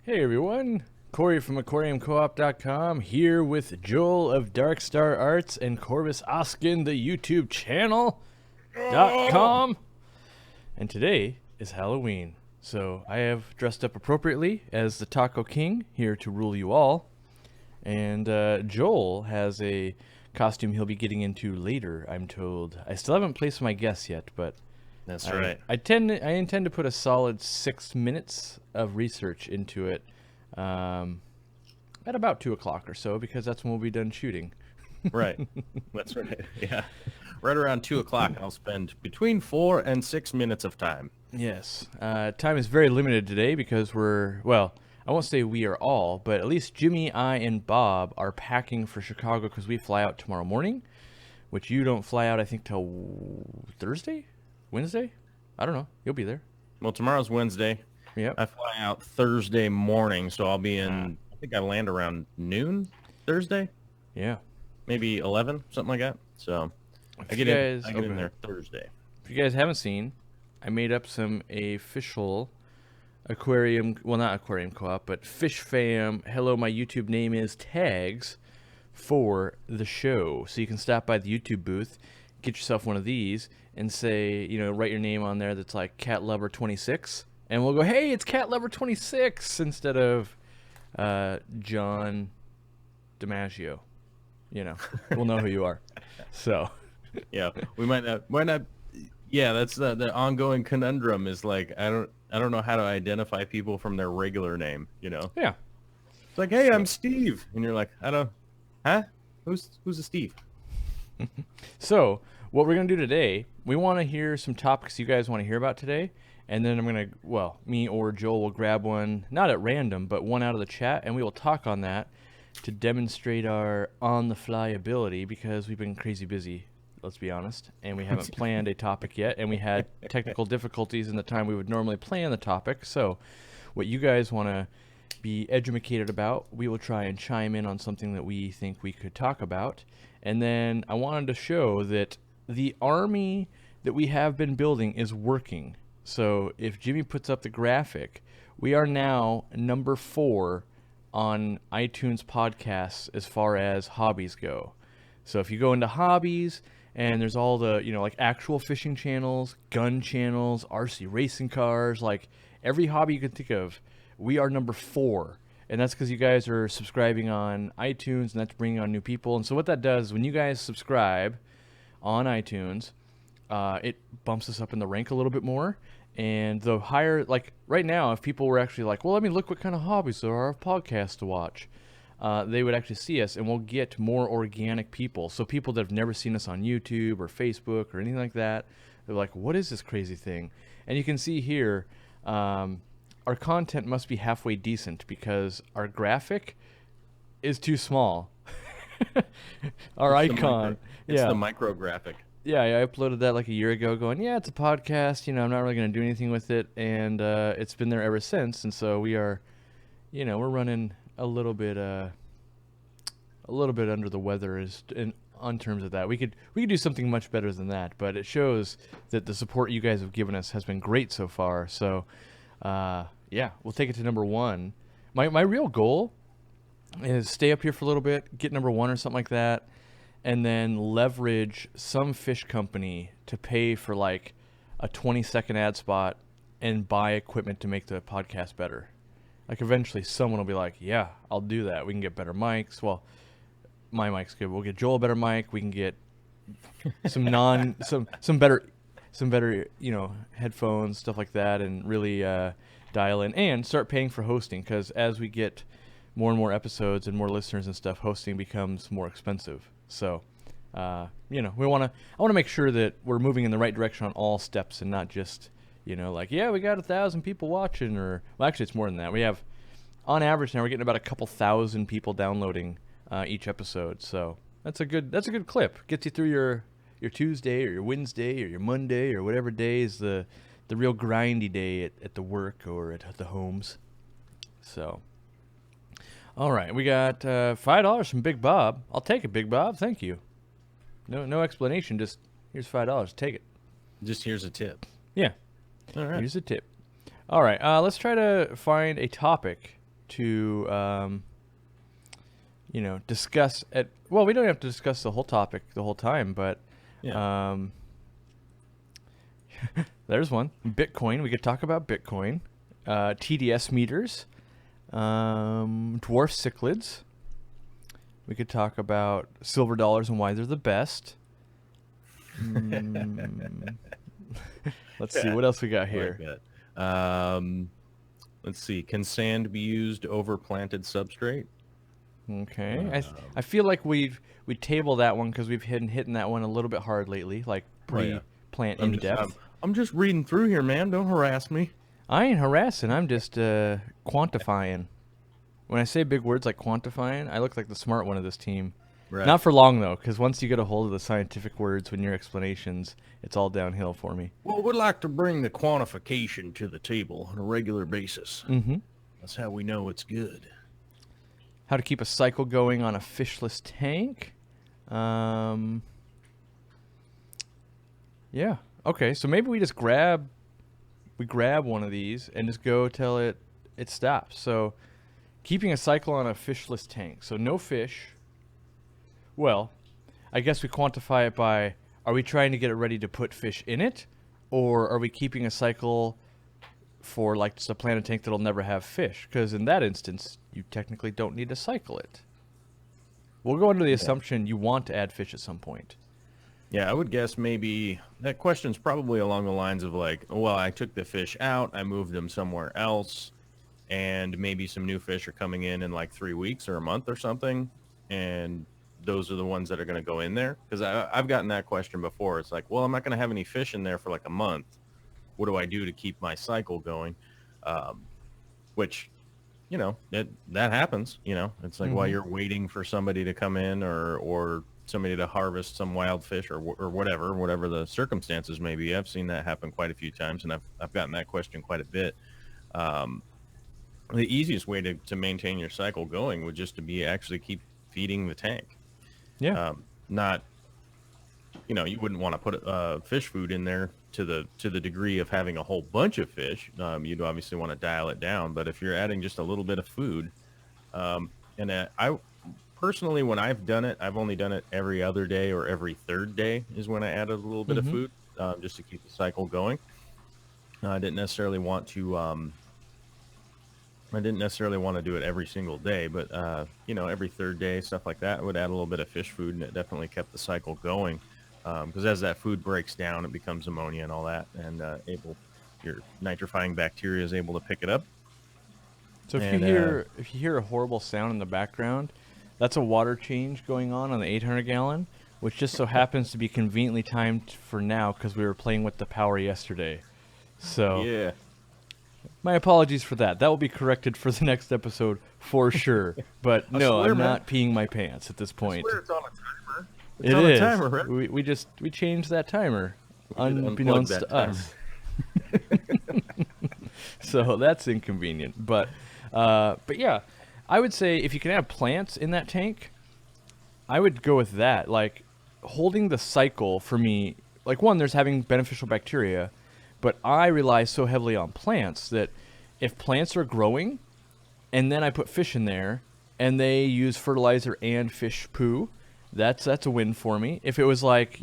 Hey everyone, Corey from aquariumcoop.com here with Joel of Dark Star Arts and Corvus Oskin, the YouTube channel.com. And today is Halloween, so I have dressed up appropriately as the Taco King here to rule you all. And Joel has a costume he'll be getting into later, I'm told. I still haven't placed my guess yet, but that's right. I intend to put a solid 6 minutes of research into it at about 2 o'clock or so, because that's when we'll be done shooting. Right. That's right. Yeah. Right around 2 o'clock, I'll spend between 4 and 6 minutes of time. Yes. Time is very limited today because well, I won't say we are all, but at least Jimmy, I, and Bob are packing for Chicago because we fly out tomorrow morning, which you don't fly out, I think, till Thursday? Wednesday? I don't know. You'll be there. Well, tomorrow's Wednesday. Yep. I fly out Thursday morning, so I'll be in, I think I land around noon Thursday. Yeah. Maybe 11, something like that. So I get in there Thursday. If you guys haven't seen, I made up some official Aquarium, well, not Aquarium Co-op, but Fish Fam, hello, my YouTube name is tags for the show. So you can stop by the YouTube booth, get yourself one of these, and say, write your name on there that's like Cat Lover 26, and we'll go, hey, it's Cat Lover 26 instead of John DiMaggio. We'll know who you are. So yeah, we might not. Yeah, that's the ongoing conundrum is like I don't know how to identify people from their regular name. Yeah. It's like, hey, I'm Steve, and you're like, who's a Steve? So what we're gonna do today, we want to hear some topics you guys want to hear about today, and then me or Joel will grab one, not at random, but one out of the chat, and we will talk on that to demonstrate our on-the-fly ability, because we've been crazy busy, let's be honest, and we haven't planned a topic yet, and we had technical difficulties in the time we would normally plan the topic. So what you guys want to be educated about, we will try and chime in on something that we think we could talk about. And then I wanted to show that the army that we have been building is working. So if Jimmy puts up the graphic, we are now number 4 on iTunes podcasts as far as hobbies go. So if you go into hobbies, and there's all the, like actual fishing channels, gun channels, RC racing cars, like every hobby you can think of, we are number 4. And that's because you guys are subscribing on iTunes, and that's bringing on new people. And so what that does is when you guys subscribe on iTunes, it bumps us up in the rank a little bit more. And the higher, like right now, if people were actually like, well, let me look what kind of hobbies there are of podcasts to watch, they would actually see us, and we'll get more organic people. So people that have never seen us on YouTube or Facebook or anything like that, they're like, what is this crazy thing? And you can see here, our content must be halfway decent because our graphic is too small. Our icon. It's the micro graphic. Yeah, I uploaded that like a year ago going, yeah, it's a podcast, I'm not really going to do anything with it, and it's been there ever since, and so we are, we're running a little bit under the weather on terms of that. We could do something much better than that, but it shows that the support you guys have given us has been great so far, so yeah, we'll take it to number 1. My real goal is stay up here for a little bit, get number 1 or something like that, and then leverage some fish company to pay for like a 20-second ad spot and buy equipment to make the podcast better. Like eventually someone will be like, yeah, I'll do that. We can get better mics. Well, my mic's good. We'll get Joel a better mic. We can get some better headphones, stuff like that, and really dial in and start paying for hosting, because as we get more and more episodes and more listeners and stuff, hosting becomes more expensive. So, I want to make sure that we're moving in the right direction on all steps, and not just, like, yeah, we got 1,000 people watching, or, well, actually it's more than that. We have, on average now, we're getting about a couple thousand people downloading each episode. So that's a good clip. Gets you through your Tuesday or your Wednesday or your Monday or whatever day is the real grindy day at the work or at the homes. So. All right, we got $5 from Big Bob. I'll take it, Big Bob. Thank you. No explanation. Just here's $5. Take it. Just here's a tip. Yeah. All right. Here's a tip. All right, let's try to find a topic to, discuss it. Well, we don't have to discuss the whole topic the whole time, but Yeah. there's one. Bitcoin. We could talk about Bitcoin. TDS meters. Dwarf cichlids. We could talk about silver dollars and why they're the best. Let's see. What else we got I here? like that. Let's see. Can sand be used over planted substrate? Okay. I feel like we table that one because we've hitting that one a little bit hard lately, like Oh, yeah. pre-plant in depth. I'm just reading through here, man. Don't harass me. I ain't harassing. I'm just quantifying. When I say big words like quantifying, I look like the smart one of this team. Right. Not for long, though, because once you get a hold of the scientific words when your explanations, it's all downhill for me. Well, we'd like to bring the quantification to the table on a regular basis. Mm-hmm. That's how we know it's good. How to keep a cycle going on a fishless tank. Yeah. Okay, so maybe we just grab one of these and just go till it stops. So keeping a cycle on a fishless tank. So no fish. Well, I guess we quantify it by, are we trying to get it ready to put fish in it? Or are we keeping a cycle for like just a planted tank that'll never have fish? Because in that instance, you technically don't need to cycle it. We'll go under the assumption you want to add fish at some point. Yeah, I would guess maybe that question's probably along the lines of like, well, I took the fish out, I moved them somewhere else, and maybe some new fish are coming in like 3 weeks or a month or something, and those are the ones that are going to go in there. Because I've gotten that question before. It's like, well, I'm not going to have any fish in there for like a month. What do I do to keep my cycle going? Which, that happens. It's like while you're waiting for somebody to come in or somebody to harvest some wild fish or whatever the circumstances may be. I've seen that happen quite a few times, and I've gotten that question quite a bit. The easiest way to maintain your cycle going would just to be actually keep feeding the tank. Yeah. Not, you wouldn't want to put fish food in there to the degree of having a whole bunch of fish. You'd obviously want to dial it down, but if you're adding just a little bit of food, I personally, when I've done it, I've only done it every other day or every third day is when I added a little bit of food, just to keep the cycle going. I didn't necessarily want to do it every single day, but every third day, stuff like that, I would add a little bit of fish food, and it definitely kept the cycle going. Because as that food breaks down, it becomes ammonia and all that, and your nitrifying bacteria is able to pick it up. So if you hear a horrible sound in the background, that's a water change going on the 800 gallon, which just so happens to be conveniently timed for now because we were playing with the power yesterday. So yeah. My apologies for that. That will be corrected for the next episode for sure. But no, I'm not peeing my pants at this point. I swear it's on a timer. It on a is. timer, right? We changed that timer, unplugged unbeknownst that to timer. us. So that's inconvenient. But yeah, I would say if you can have plants in that tank, I would go with that. Like holding the cycle for me, like one, there's having beneficial bacteria, but I rely so heavily on plants that if plants are growing and then I put fish in there and they use fertilizer and fish poo, that's a win for me. If it was like,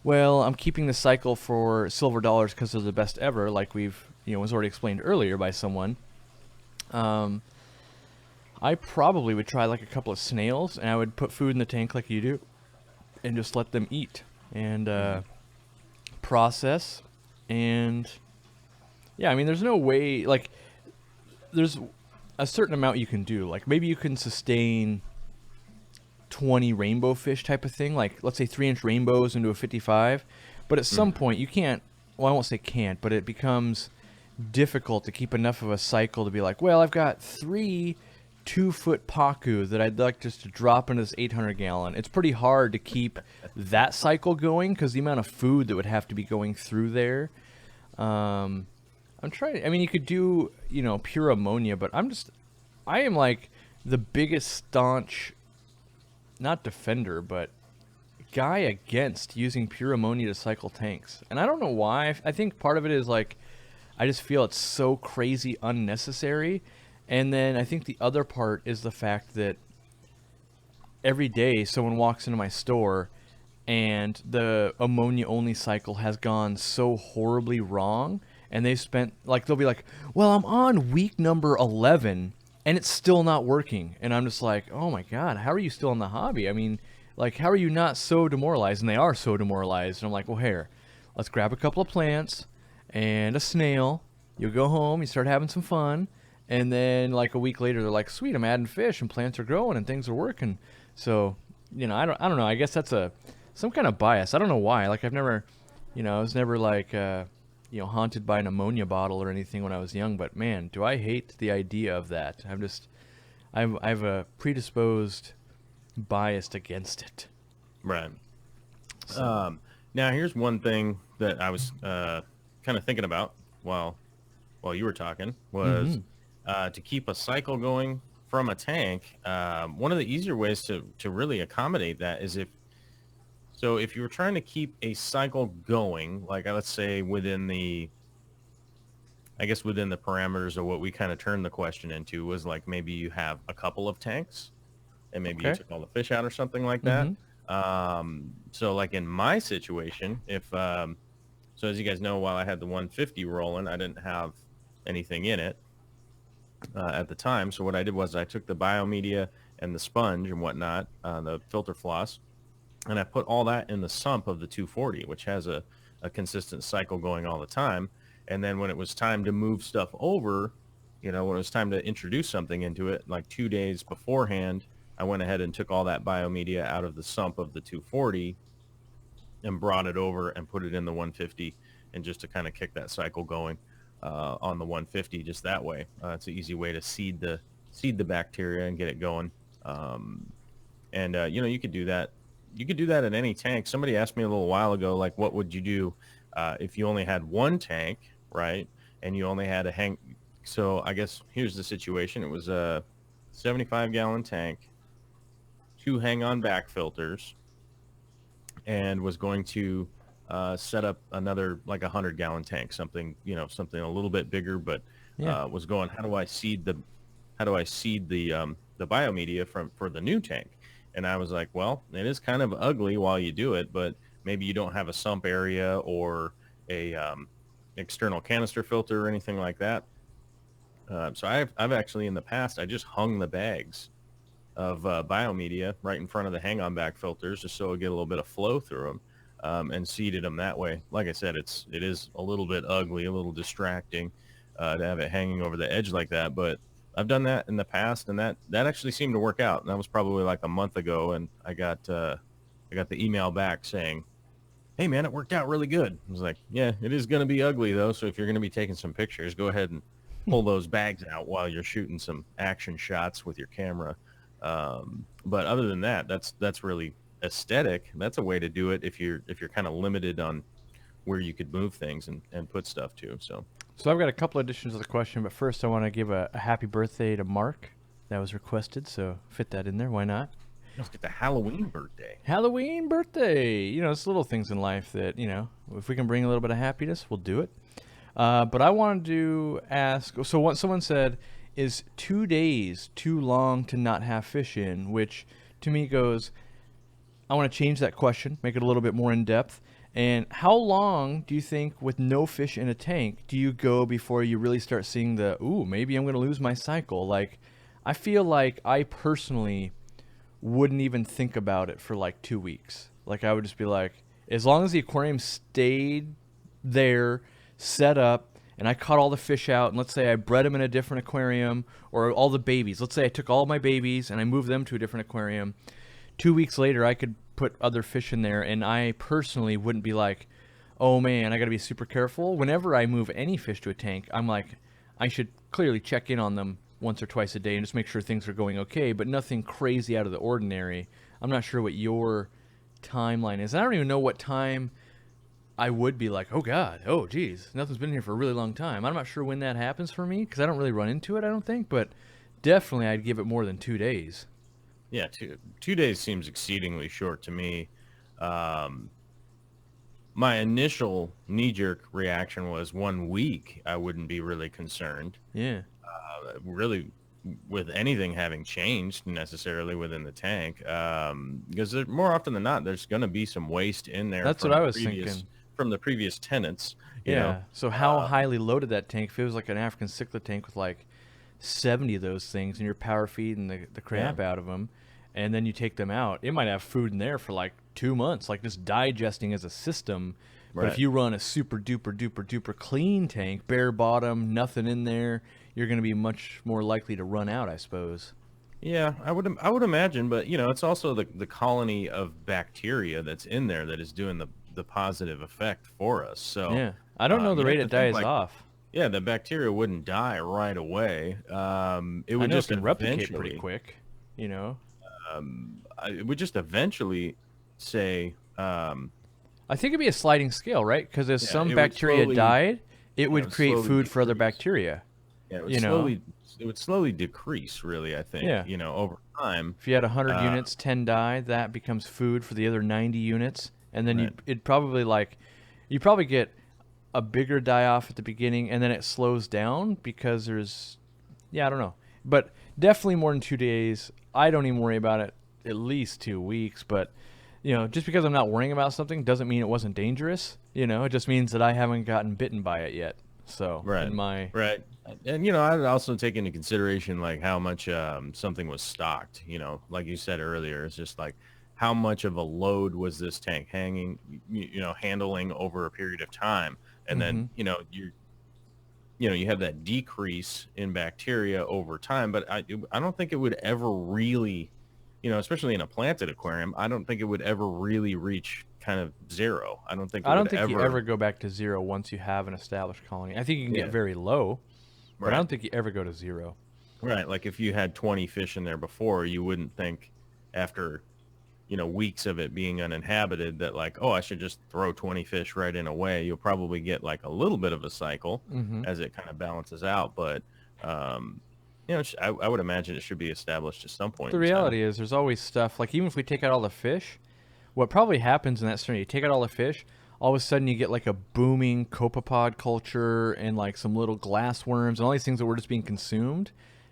well, I'm keeping the cycle for silver dollars because they're the best ever, like was already explained earlier by someone, I probably would try like a couple of snails, and I would put food in the tank like you do and just let them eat and process. And yeah, I mean, there's no way, like, there's a certain amount you can do. Like, maybe you can sustain 20 rainbow fish type of thing, like, let's say 3-inch rainbows into a 55. But at some point, you can't, well, I won't say can't, but it becomes difficult to keep enough of a cycle to be like, well, I've got 3 2-foot pacu that I'd like just to drop into this 800 gallon. It's pretty hard to keep that cycle going because the amount of food that would have to be going through there. I'm trying. I mean, you could do, pure ammonia, but I am like the biggest staunch, not defender, but guy against using pure ammonia to cycle tanks. And I don't know why. I think part of it is like, I just feel it's so crazy unnecessary. And then I think the other part is the fact that every day someone walks into my store and the ammonia only cycle has gone so horribly wrong, and they've spent, like, they'll be like, well, I'm on week number 11 and it's still not working. And I'm just like, oh my God, how are you still in the hobby? I mean, like, how are you not so demoralized? And they are so demoralized. And I'm like, well, here, let's grab a couple of plants and a snail. You'll go home, you start having some fun. And then, like, a week later, they're like, sweet, I'm adding fish and plants are growing and things are working. So, I don't know. I guess that's some kind of bias. I don't know why. Like, I've never, I was never like, haunted by an ammonia bottle or anything when I was young. But man, do I hate the idea of that. I've a predisposed bias against it. Right. So, Now, here's one thing that I was kind of thinking about while you were talking was to keep a cycle going from a tank. One of the easier ways to really accommodate that is if you were trying to keep a cycle going, like let's say within the parameters of what we kind of turned the question into was like maybe you have a couple of tanks and maybe you okay. took all the fish out or something like that. Mm-hmm. So like in my situation, so as you guys know, while I had the 150 rolling, I didn't have anything in it at the time. So what I did was I took the biomedia and the sponge and whatnot, the filter floss, and I put all that in the sump of the 240, which has a consistent cycle going all the time. And then when it was time to move stuff over, when it was time to introduce something into it, like 2 days beforehand, I went ahead and took all that biomedia out of the sump of the 240 and brought it over and put it in the 150, and just to kind of kick that cycle going on the 150 just that way. It's an easy way to seed the bacteria and get it going. And you could do that. You could do that in any tank. Somebody asked me a little while ago, like, what would you do if you only had one tank, right? And you only had a hang. So I guess here's the situation. It was a 75-gallon tank, 2 hang-on back filters, and was going to set up another like 100-gallon tank, something a little bit bigger, but Yeah. was going, how do I seed the biomedia for the new tank? And I was like, well, it is kind of ugly while you do it, but maybe you don't have a sump area or a external canister filter or anything like that. So I've actually in the past, I just hung the bags of biomedia right in front of the hang-on back filters just so it get a little bit of flow through them, and seeded them that way. Like I said, it is a little bit ugly, a little distracting to have it hanging over the edge like that, but I've done that in the past, and that actually seemed to work out. And that was probably like a month ago, and I got the email back saying, hey man, it worked out really good. I was like, yeah, it is going to be ugly though, so if you're going to be taking some pictures, go ahead and pull those bags out while you're shooting some action shots with your camera. But other than that, that's really aesthetic. That's a way to do it if you're kind of limited on where you could move things and put stuff to. So I've got a couple additions to the question, but first I want to give a happy birthday to Mark. That was requested, so fit that in there. Why not? Let's get the Halloween birthday. Halloween birthday. It's little things in life that, if we can bring a little bit of happiness, we'll do it. But I wanted to ask, so what someone said, is 2 days too long to not have fish in? Which to me goes, I want to change that question, make it a little bit more in depth. And how long do you think, with no fish in a tank, do you go before you really start seeing maybe I'm going to lose my cycle? Like, I feel like I personally wouldn't even think about it for like 2 weeks. Like, I would just be like, as long as the aquarium stayed there, set up, and I caught all the fish out, and let's say I bred them in a different aquarium, or all the babies. Let's say I took all my babies and I moved them to a different aquarium. 2 weeks later, I could put other fish in there, and I personally wouldn't be like, oh man, I got to be super careful. Whenever I move any fish to a tank, I'm like, I should clearly check in on them once or twice a day and just make sure things are going okay, but nothing crazy out of the ordinary. I'm not sure what your timeline is. I don't even know what time I would be like, oh God, oh geez, nothing's been here for a really long time. I'm not sure when that happens for me because I don't really run into it, I don't think, but definitely I'd give it more than 2 days. Yeah, 2 days seems exceedingly short to me. my initial knee-jerk reaction was 1 week. I wouldn't be really concerned. Yeah. Really, with anything having changed necessarily within the tank, because more often than not, there's going to be some waste in there. That's what I was thinking. From the previous tenants. You Yeah. know? So how highly loaded that tank? If it was like an African cichlid tank with like 70 of those things, and you're power feeding the crap out of them, and then you take them out, it might have food in there for like 2 months, like just digesting as a system. But if you run a super duper duper duper clean tank, bare bottom, nothing in there, you're going to be much more likely to run out, I suppose. Yeah, I would imagine, but it's also the colony of bacteria that's in there that is doing the positive effect for us. So Yeah. I don't know the rate it dies like, off. Yeah, the bacteria wouldn't die right away. It would just replicate pretty quick, It would just eventually say. I think it'd be a sliding scale, right? Because as some it would bacteria slowly- died, it would create slowly food for other decrease. bacteria. Yeah, it would slowly decrease. Really, I think. Yeah. Over time. If you had 100 units, 10 die, that becomes food for the other 90 units, and then you'd probably you probably get a bigger die off at the beginning, and then it slows down because there's, I don't know, but definitely more than 2 days. I don't even worry about it. At least 2 weeks, but just because I'm not worrying about something doesn't mean it wasn't dangerous. It just means that I haven't gotten bitten by it yet. So right. And I'd also take into consideration like how much something was stocked. Like you said earlier, it's just like how much of a load was this tank handling over a period of time, and then you have that decrease in bacteria over time. But I don't think it would ever really, especially in a planted aquarium, I don't think it would ever really reach kind of zero. I don't think you ever go back to zero once you have an established colony. I think you can get very low, but I don't think you ever go to zero. Right. Like if you had 20 fish in there before, you wouldn't think after, weeks of it being uninhabited that like, oh, I should just throw 20 fish right in away. You'll probably get like a little bit of a cycle as it kind of balances out. But, I would imagine it should be established at some point. The reality is there's always stuff, like even if we take out all the fish, what probably happens in that scenario, you take out all the fish, all of a sudden you get like a booming copepod culture and like some little glass worms and all these things that were just being consumed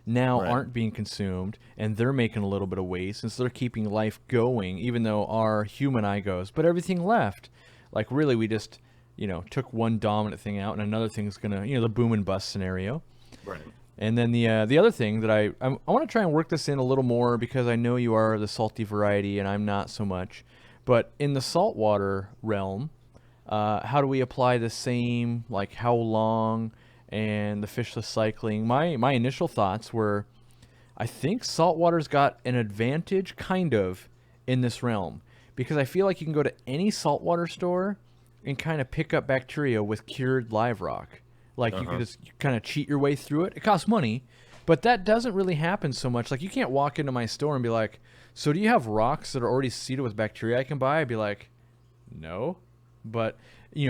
now aren't being consumed, and they're making a little bit of waste, and so they're keeping life going even though our human eye goes, but everything left. Like really we just, took one dominant thing out and another thing's going to, the boom and bust scenario. Right. And then the other thing that I want to try and work this in a little more because I know you are the salty variety and I'm not so much. But in the saltwater realm, how do we apply the same, like how long and the fishless cycling? My initial thoughts were, I think saltwater's got an advantage kind of in this realm because I feel like you can go to any saltwater store and kind of pick up bacteria with cured live rock. Like you can just kind of cheat your way through it. It costs money, but that doesn't really happen so much. Like you can't walk into my store and be like, so do you have rocks that are already seeded with bacteria I can buy? I'd be like, no. But,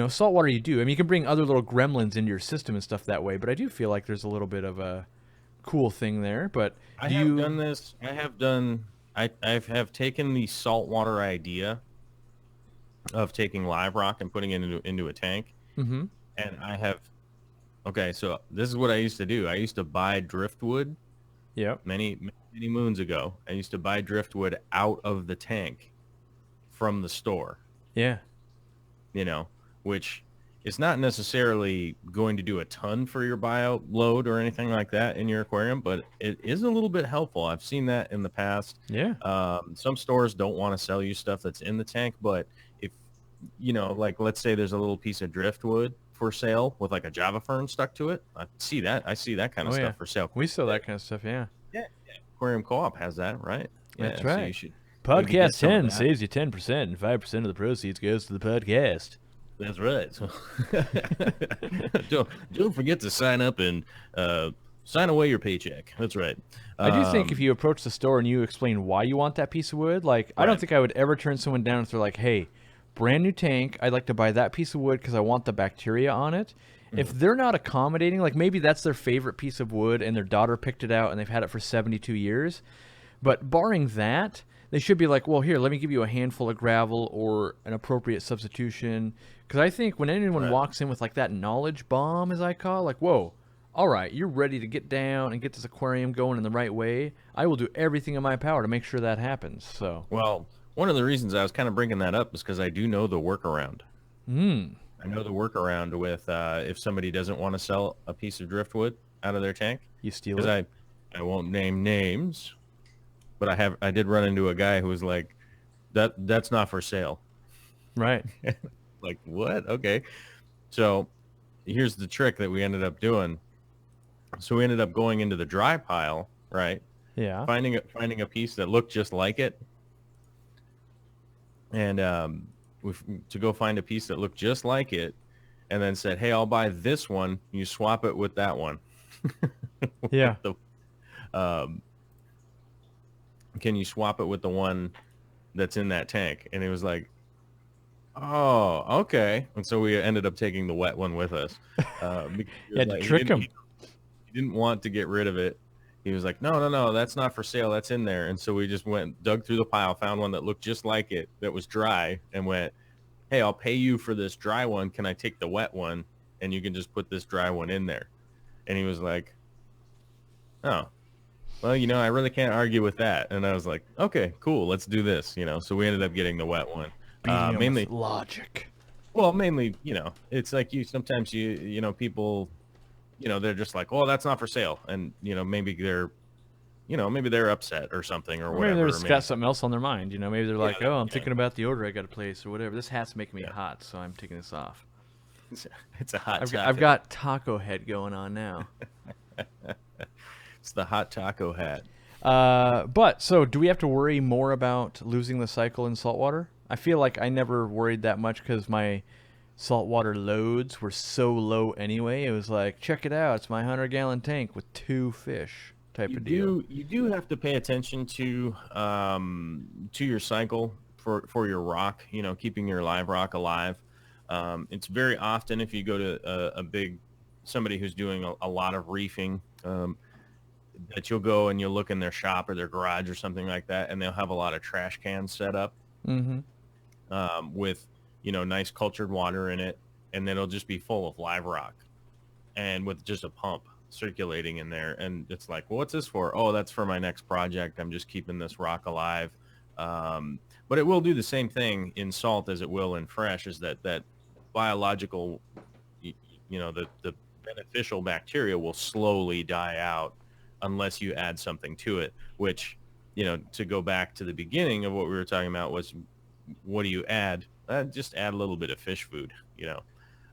saltwater you do. I mean, you can bring other little gremlins into your system and stuff that way, but I do feel like there's a little bit of a cool thing there. But I have done this. I have taken the saltwater idea of taking live rock and putting it into a tank. Mm-hmm. And I have... Okay, so this is what I used to do. I used to buy driftwood. Yep. Many moons ago, I used to buy driftwood out of the tank from the store. Yeah. Which is not necessarily going to do a ton for your bio load or anything like that in your aquarium, but it is a little bit helpful. I've seen that in the past. Yeah. Some stores don't want to sell you stuff that's in the tank, but if, like let's say there's a little piece of driftwood for sale with like a Java fern stuck to it. I see that kind of stuff for sale. We sell that kind of stuff, yeah. Yeah. Aquarium Co-op has that, right? That's yeah, right. So you should Podcast 10 saves you 10%, and 5% of the proceeds goes to the podcast. That's right. So don't forget to sign up and sign away your paycheck. That's right. I do think if you approach the store and you explain why you want that piece of wood, like I don't think I would ever turn someone down if they're like, hey, brand new tank, I'd like to buy that piece of wood because I want the bacteria on it. If they're not accommodating, like maybe that's their favorite piece of wood and their daughter picked it out and they've had it for 72 years. But barring that, they should be like, well, here, let me give you a handful of gravel or an appropriate substitution. Because I think when anyone Right. walks in with like that knowledge bomb, as I call, like, whoa, all right, you're ready to get down and get this aquarium going in the right way. I will do everything in my power to make sure that happens. So, Well, one of the reasons I was kind of bringing that up is because I do know the workaround. I know the workaround with if somebody doesn't want to sell a piece of driftwood out of their tank. you steal Because it. I won't name names, but I did run into a guy who was like, that's not for sale. Right. Like, what? Okay. So here's the trick that we ended up doing. So we ended up going into the dry pile, right? Yeah. Finding a piece that looked just like it, and to go find a piece that looked just like it, and then said, "Hey, I'll buy this one. You swap it with that one." Yeah. The, um, can you swap it with the one that's in that tank? And it was like, "Oh, okay." And so we ended up taking the wet one with us. Because he You had was to like, trick him. he didn't want to get rid of it. He was like, no, that's not for sale. That's in there. And so we just went, dug through the pile, found one that looked just like it, that was dry, and went, "Hey, I'll pay you for this dry one. Can I take the wet one? And you can just put this dry one in there." And he was like, "Oh, well, I really can't argue with that." And I was like, "Okay, cool. Let's do this." So we ended up getting the wet one. Beating him Mainly, with logic. well, mainly, it's like sometimes people, they're just like, "Oh, that's not for sale." And, maybe they're upset or something or Or maybe whatever. they're or just maybe, got something else on their mind. Maybe they're like, oh, I'm yeah. thinking about the odor I got to place or whatever. This hat's making me Yeah. hot, so I'm taking this off. It's a hot I've topic. got taco head going on now. It's the hot taco hat. But so do we have to worry more about losing the cycle in saltwater? I feel like I never worried that much because my saltwater loads were so low anyway. It was like, check it out, it's my 100-gallon tank with 2 fish type of deal. You do have to pay attention to your cycle for your rock, keeping your live rock alive. It's very often if you go to somebody who's doing a lot of reefing, that you'll go and you'll look in their shop or their garage or something like that, and they'll have a lot of trash cans set up Mm-hmm. with nice cultured water in it, and then it'll just be full of live rock and with just a pump circulating in there. And it's like, well, what's this for? Oh, that's for my next project. I'm just keeping this rock alive. But it will do the same thing in salt as it will in fresh, is that biological, the beneficial bacteria will slowly die out unless you add something to it, which, to go back to the beginning of what we were talking about was, what do you add? Just add a little bit of fish food,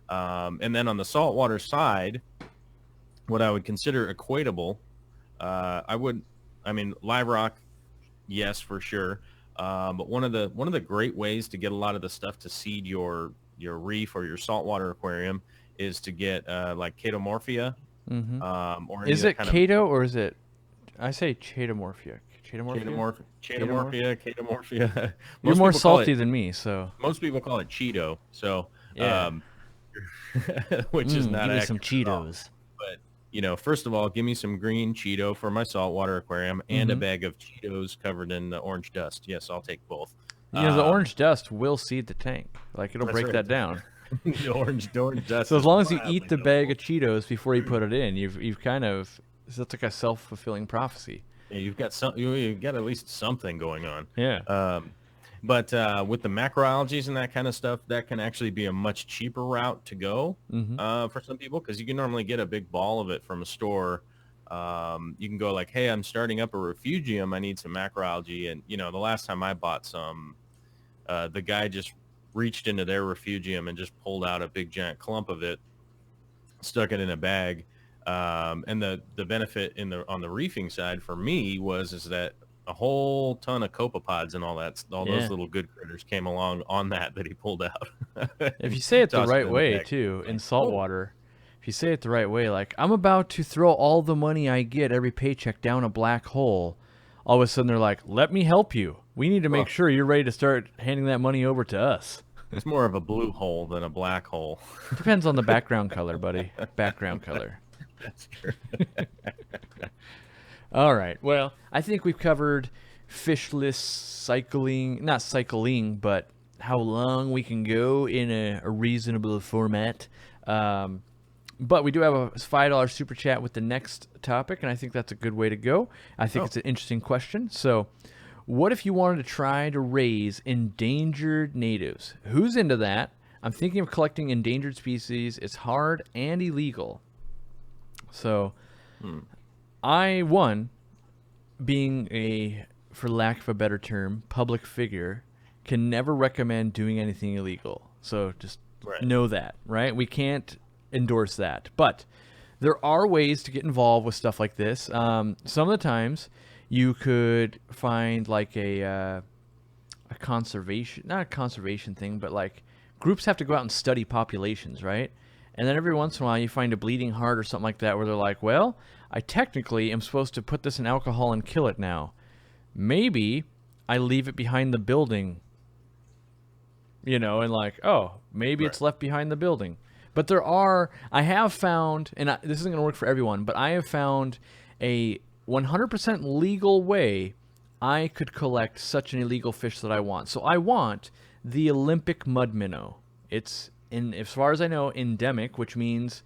and then on the saltwater side, what I would consider equatable, live rock, yes, for sure. But one of the great ways to get a lot of the stuff to seed your reef or your saltwater aquarium is to get like chaetomorphia. Mm-hmm. Or Is it Chaeto or is it? I say chaetomorphia. Chaetomorphia. You're more salty than me, so Most people call it Cheeto. So, yeah. which is not give me some accurate at all. Cheetos. But first of all, give me some green Cheeto for my saltwater aquarium and a bag of Cheetos covered in orange dust. Yes, I'll take both. The orange dust will seed the tank. Like it'll That's break right. that down. the orange dust. So as is long as you mildly eat the bag of Cheetos before you put it in, you've kind of, that's like a self-fulfilling prophecy. Yeah, you've got at least something going on. Yeah. But with the macroalgae and that kind of stuff, that can actually be a much cheaper route to go for some people, because you can normally get a big ball of it from a store. You can go like, hey, I'm starting up a refugium. I need some macroalgae. And, the last time I bought some, the guy just reached into their refugium and just pulled out a big giant clump of it, stuck it in a bag. And the benefit on the reefing side for me is that a whole ton of copepods and all those little good critters came along on that he pulled out. If you say it the Tossed right in the way bag. too, in saltwater, if you say it the right way, like I'm about to throw all the money I get every paycheck down a black hole, all of a sudden they're like, let me help you. We need to make sure you're ready to start handing that money over to us. It's more of a blue hole than a black hole. Depends on the background color, buddy. Background color. That's true. All right. Well, I think we've covered fishless cycling, not cycling, but how long we can go in a reasonable format. But we do have a $5 super chat with the next topic, and I think that's a good way to go. I think it's an interesting question. So, what if you wanted to try to raise endangered natives? Who's into that? I'm thinking of collecting endangered species. It's hard and illegal. So, being a, for lack of a better term, public figure, can never recommend doing anything illegal. So just know that, right? We can't endorse that. But there are ways to get involved with stuff like this. Some of the times you could find like a conservation, not a conservation thing, but like groups have to go out and study populations, right? And then every once in a while you find a bleeding heart or something like that where they're like, well, I technically am supposed to put this in alcohol and kill it now. Maybe I leave it behind the building, and like, oh, maybe it's left behind the building. But I have found, and this isn't going to work for everyone, but I have found a 100% legal way I could collect such an illegal fish that I want. So I want the Olympic mud minnow. It's, as far as I know, endemic, which means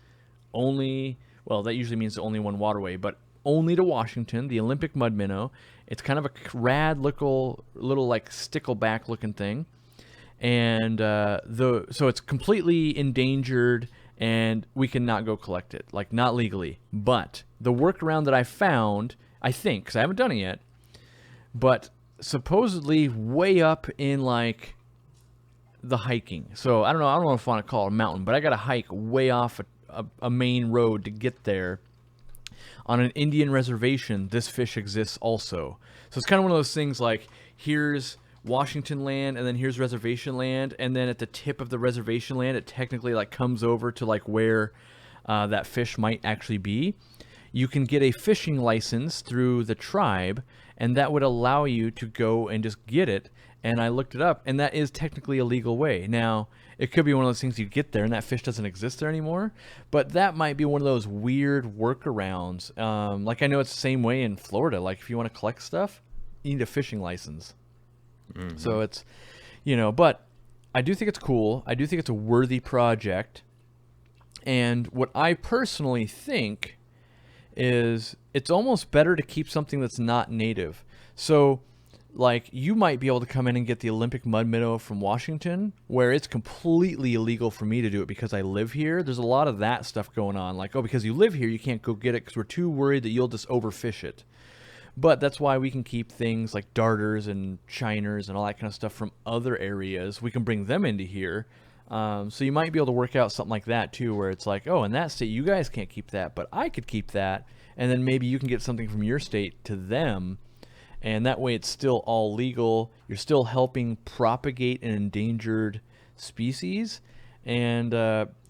only, well, that usually means only one waterway, but only to Washington, the Olympic mud minnow. It's kind of a rad little like stickleback looking thing. And so it's completely endangered, and we cannot go collect it, like not legally. But the workaround that I found, I think, because I haven't done it yet, but supposedly way up in like the hiking. So I don't know if I want to call it a mountain, but I got to hike way off a main road to get there. On an Indian reservation, this fish exists also. So it's kind of one of those things like, here's Washington land, and then here's reservation land, and then at the tip of the reservation land, it technically like comes over to like where that fish might actually be. You can get a fishing license through the tribe, and that would allow you to go and just get it. And I looked it up, and that is technically a legal way. Now, it could be one of those things you get there and that fish doesn't exist there anymore, but that might be one of those weird workarounds. Like I know it's the same way in Florida. Like if you want to collect stuff, you need a fishing license. Mm-hmm. So it's, but I do think it's cool. I do think it's a worthy project. And what I personally think is it's almost better to keep something that's not native. So like you might be able to come in and get the Olympic mud minnow from Washington, where it's completely illegal for me to do it because I live here. There's a lot of that stuff going on. Like, oh, because you live here, you can't go get it because we're too worried that you'll just overfish it. But that's why we can keep things like darters and shiners and all that kind of stuff from other areas. We can bring them into here. So you might be able to work out something like that too, where it's like, oh, in that state, you guys can't keep that, but I could keep that. And then maybe you can get something from your state to them. And that way it's still all legal. You're still helping propagate an endangered species. And,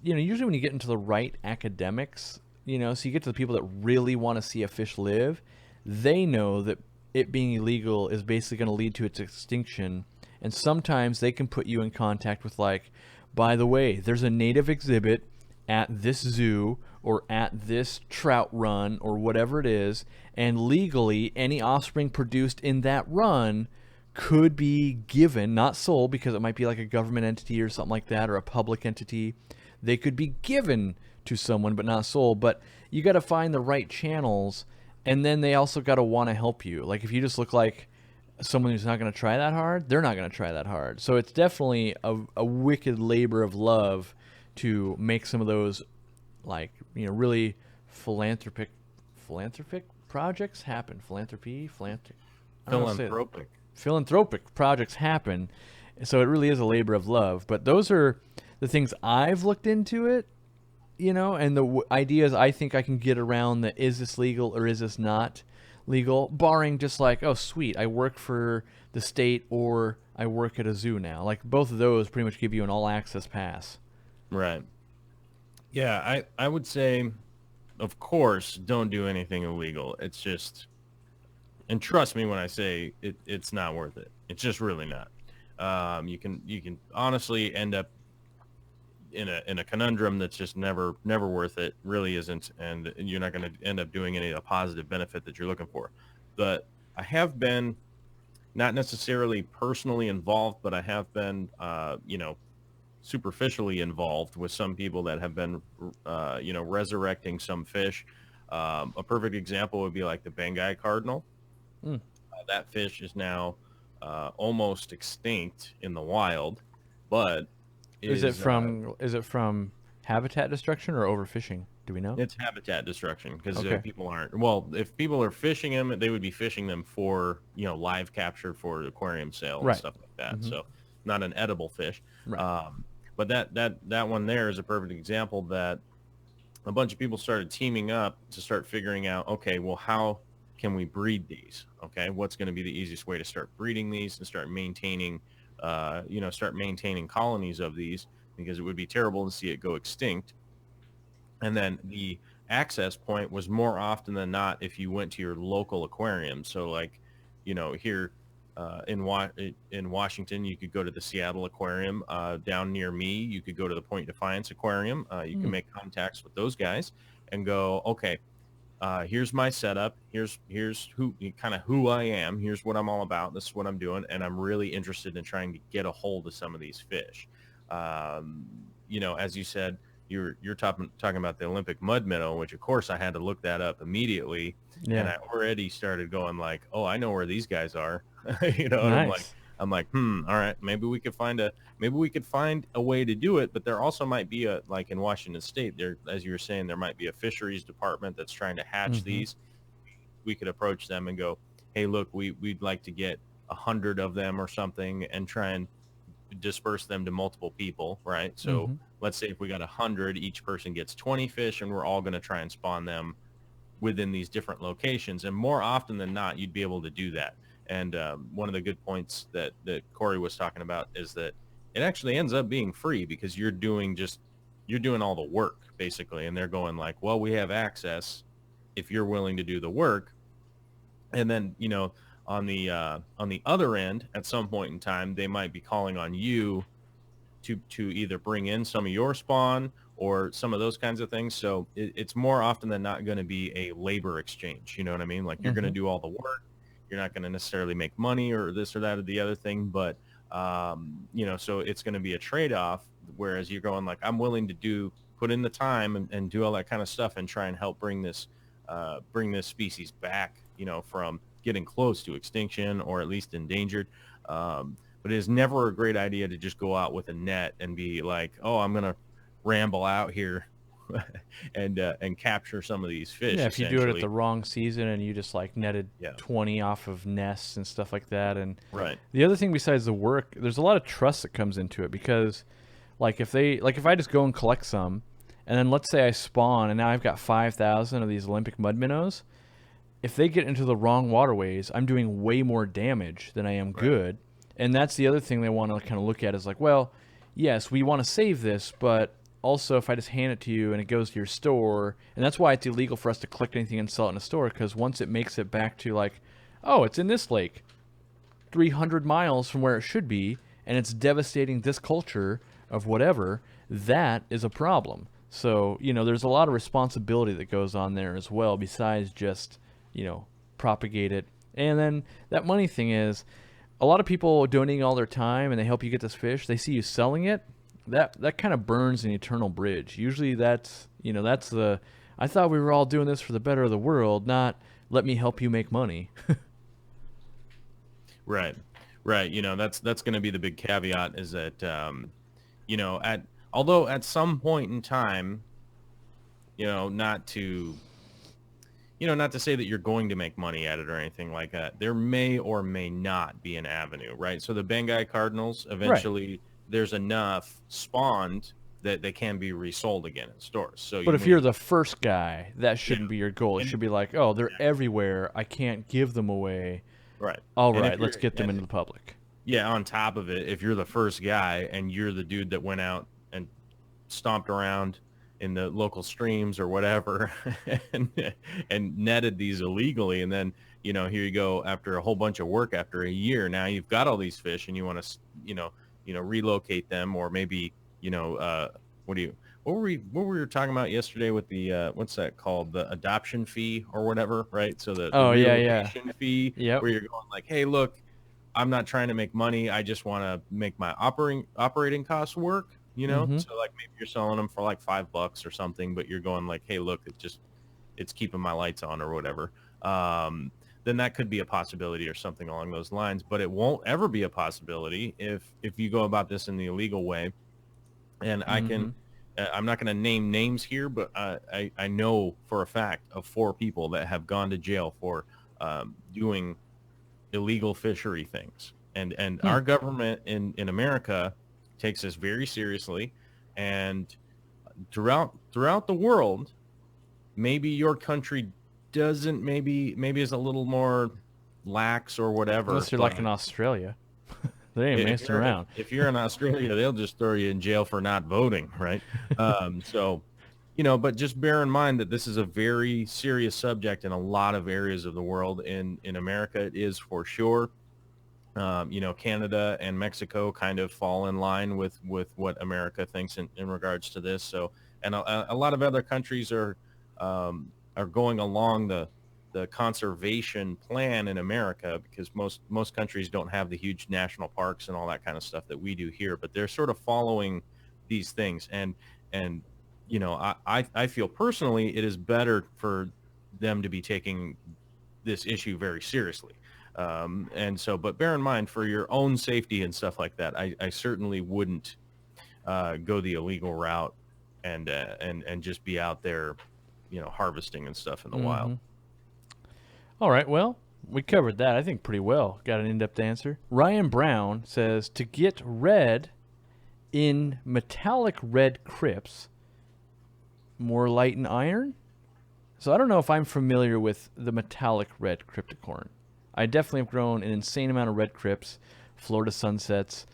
usually when you get into the right academics, so you get to the people that really want to see a fish live, they know that it being illegal is basically going to lead to its extinction. And sometimes they can put you in contact with like, by the way, there's a native exhibit at this zoo or at this trout run or whatever it is, and legally any offspring produced in that run could be given, not sold, because it might be like a government entity or something like that, or a public entity. They could be given to someone but not sold. But you got to find the right channels, and then they also got to want to help you. Like if you just look like someone who's not going to try that hard, they're not going to try that hard. So it's definitely a wicked labor of love to make some of those like, really philanthropic projects happen. Philanthropic projects happen. So it really is a labor of love. But those are the things I've looked into it, and the ideas I think I can get around the is this legal or is this not legal, barring just like, oh, sweet, I work for the state or I work at a zoo now. Like both of those pretty much give you an all-access pass. Right. Yeah, I would say, of course, don't do anything illegal. It's just, and trust me when I say it's not worth it. It's just really not. You can honestly end up in a conundrum that's just never worth it. Really isn't, and you're not going to end up doing any of the positive benefit that you're looking for. But I have been not necessarily personally involved, but I have been, superficially involved with some people that have been, resurrecting some fish. A perfect example would be like the Bengai cardinal. Mm. That fish is now almost extinct in the wild, but Is it is from habitat destruction or overfishing? Do we know? it's habitat destruction because Okay. people aren't. Well, if people are fishing them, they would be fishing them for live capture for aquarium sale and Right. stuff like that. Mm-hmm. So not an edible fish. Right. But that one there is a perfect example that a bunch of people started teaming up to start figuring out, okay, well, how can we breed these? Okay, what's going to be the easiest way to start breeding these and start maintaining, start maintaining colonies of these, because it would be terrible to see it go extinct. And then the access point was more often than not if you went to your local aquarium. So like, here in Washington, you could go to the Seattle Aquarium. Down near me, you could go to the Point Defiance Aquarium. You can Mm. make contacts with those guys and go, okay, here's my setup. Here's who I am. Here's what I'm all about. This is what I'm doing, and I'm really interested in trying to get a hold of some of these fish. As you said, you're talking about the Olympic mud minnow, which of course I had to look that up immediately, and Yeah. I already started going like, oh, I know where these guys are, and Nice. I'm like, all right, maybe we could find a way to do it, but there also might be a, like in Washington State, there, as you were saying, there might be a fisheries department that's trying to hatch Mm-hmm. these. We could approach them and go, hey, look, we'd like to get 100 of them or something and try and disperse them to multiple people, right? So Mm-hmm. let's say if we got 100, each person gets 20 fish, and we're all going to try and spawn them within these different locations. And more often than not, you'd be able to do that. And one of the good points that Corey was talking about is that it actually ends up being free, because you're doing all the work basically. And they're going like, well, we have access if you're willing to do the work. And then, on the other end, at some point in time, they might be calling on you to either bring in some of your spawn or some of those kinds of things. So it's more often than not going to be a labor exchange. You know what I mean? Like, you're going to Mm-hmm. do all the work. You're not going to necessarily make money or this or that or the other thing, but so it's going to be a trade-off. Whereas you're going like, I'm willing to put in the time and do all that kind of stuff and try and help bring this species back, from getting close to extinction or at least endangered. But it is never a great idea to just go out with a net and be like, oh, I'm going to ramble out here and capture some of these fish, Yeah, if you do it at essentially. the wrong season and you just like netted Yeah, 20 off of nests and stuff like that. And right. the other thing besides the work, there's a lot of trust that comes into it, because if I just go and collect some, and then let's say I spawn and now I've got 5,000 of these Olympic mud minnows, if they get into the wrong waterways, I'm doing way more damage than I am Right. good. And that's the other thing they want to kind of look at is like, well, yes, we want to save this, but also if I just hand it to you and it goes to your store, and that's why it's illegal for us to collect anything and sell it in a store, because once it makes it back to like, oh, it's in this lake, 300 miles from where it should be, and it's devastating this culture of whatever, that is a problem. So, there's a lot of responsibility that goes on there as well, besides just, propagate it. And then that money thing is, a lot of people donating all their time and they help you get this fish, they see you selling it, that kind of burns an eternal bridge. Usually that's the, I thought we were all doing this for the better of the world, not let me help you make money. Right. Right. That's going to be the big caveat, is that, although at some point in time, not to, not to say that you're going to make money at it or anything like that. There may or may not be an avenue, right? So the Bengai Cardinals, Right. eventually there's enough spawned that they can be resold again in stores. So But you if you're may, the first guy, that yeah, shouldn't be your goal. It and should be like, oh, they're exactly, everywhere. I can't give them away. right. All And if right, let's you're, get them and into the public. yeah, on top of it, if you're the first guy and you're the dude that went out and stomped around in the local streams or whatever and, and netted these illegally, and then here you go, after a whole bunch of work, after a year, now you've got all these fish and you want to relocate them, or maybe what do you what were we talking about yesterday with the what's that called, the adoption fee or whatever, right? So the Oh, yeah, yeah. relocation fee, Yep. where you're going like, hey, look, I'm not trying to make money. I just want to make my operating costs work, you know? Mm-hmm. So like maybe you're selling them for like $5 or something, but you're going like, hey, look, it's keeping my lights on or whatever. Then that could be a possibility or something along those lines, but it won't ever be a possibility if you go about this in the illegal way. And Mm-hmm. I'm not going to name names here, but I know for a fact of 4 people that have gone to jail for doing illegal fishery things. And Hmm. our government in America takes this very seriously. And throughout the world, maybe your country doesn't, maybe is a little more lax or whatever, Unless you're like but in Australia, they ain't if messing you're around. if you're in Australia, they'll just throw you in jail for not voting, right? So, but just bear in mind that this is a very serious subject in a lot of areas of the world. In America, it is for sure. Canada and Mexico kind of fall in line with what America thinks in regards to this. So, and a lot of other countries are going along the conservation plan in America, because most countries don't have the huge national parks and all that kind of stuff that we do here, but they're sort of following these things. And I feel personally it is better for them to be taking this issue very seriously. And so, but bear in mind, for your own safety and stuff like that, I certainly wouldn't go the illegal route and just be out there, harvesting and stuff in the wild. Mm-hmm. All right, well, we covered that, I think, pretty well. Got an in-depth answer. Ryan Brown says to get red in metallic red crypts, more light and iron. So I don't know if I'm familiar with the metallic red cryptocorn. I definitely have grown an insane amount of red crypts, Florida sunsets,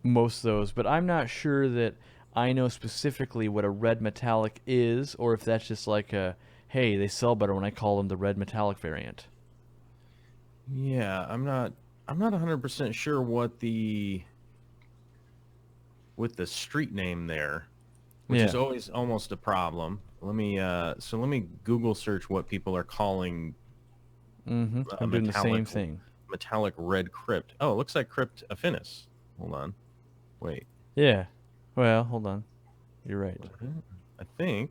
most of those, but I'm not sure that I know specifically what a red metallic is, or if that's just like a, hey, they sell better when I call them the red metallic variant. Yeah, I'm not 100% sure what the with the street name there, which is Yeah. always almost a problem. Let me Google search what people are calling Mm-hmm. a I'm doing the same thing. metallic red crypt. Oh, it looks like crypt affinis. Hold on. Wait. Yeah. Well, hold on. You're right. I think.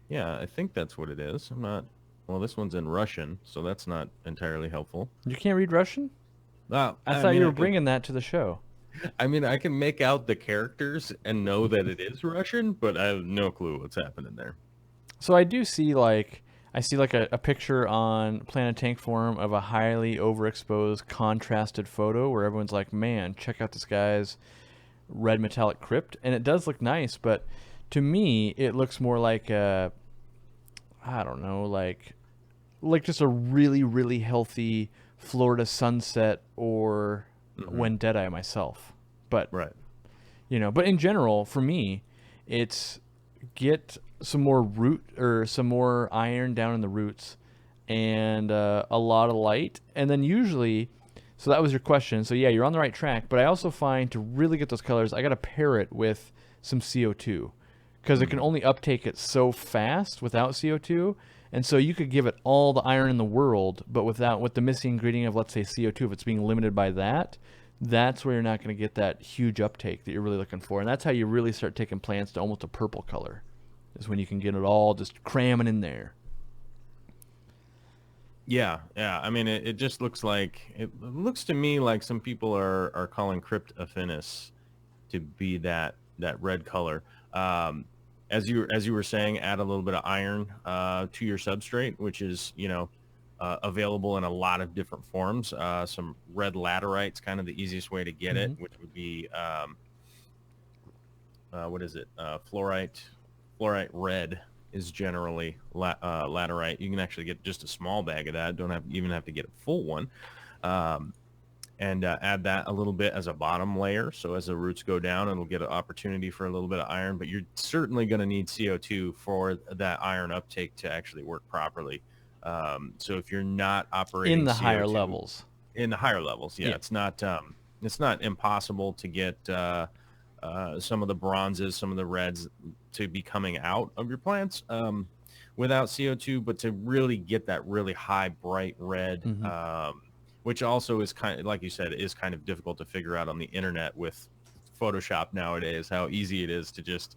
Yeah, I think that's what it is. I'm not. Well, this one's in Russian, so that's not entirely helpful. You can't read Russian? I I thought mean, you were bringing that to the show. I can make out the characters and know that it is Russian, but I have no clue what's happening there. So I see like a picture on Planet Tank forum of a highly overexposed contrasted photo where everyone's like, "Man, check out this guy's red metallic crypt," and it does look nice, but to me, it looks more like I don't know, like just a really really healthy Florida sunset or Hmm. when Deadeye myself. But Right. but in general, for me, it's get some more root or some more iron down in the roots and a lot of light. And then usually, so that was your question. So yeah, you're on the right track. But I also find to really get those colors, I got to pair it with some CO2 because it can Hmm. only uptake it so fast without CO2. And so you could give it all the iron in the world, but with the missing ingredient of, let's say, CO2, if it's being limited by that, that's where you're not going to get that huge uptake that you're really looking for. And that's how you really start taking plants to almost a purple color, is when you can get it all just cramming in there. Yeah, yeah. I mean, it just looks to me like some people are calling crypt affinis to be that red color. Um, as you were saying, add a little bit of iron to your substrate, which is available in a lot of different forms. Some red laterite's kind of the easiest way to get it, Mm-hmm. which would be what is it? Fluorite red is generally laterite. You can actually get just a small bag of that. Don't even have to get a full one. Um, and add that a little bit as a bottom layer. So as the roots go down, it'll get an opportunity for a little bit of iron, but you're certainly going to need CO2 for that iron uptake to actually work properly. So if you're not In operating the higher CO2 levels. in the higher levels, yeah, Yeah. it's not impossible to get some of the bronzes, some of the reds to be coming out of your plants. without CO2, but to really get that really high, bright red, Mm-hmm. which also is kind of, like you said, is kind of difficult to figure out on the internet with Photoshop nowadays, how easy it is to just,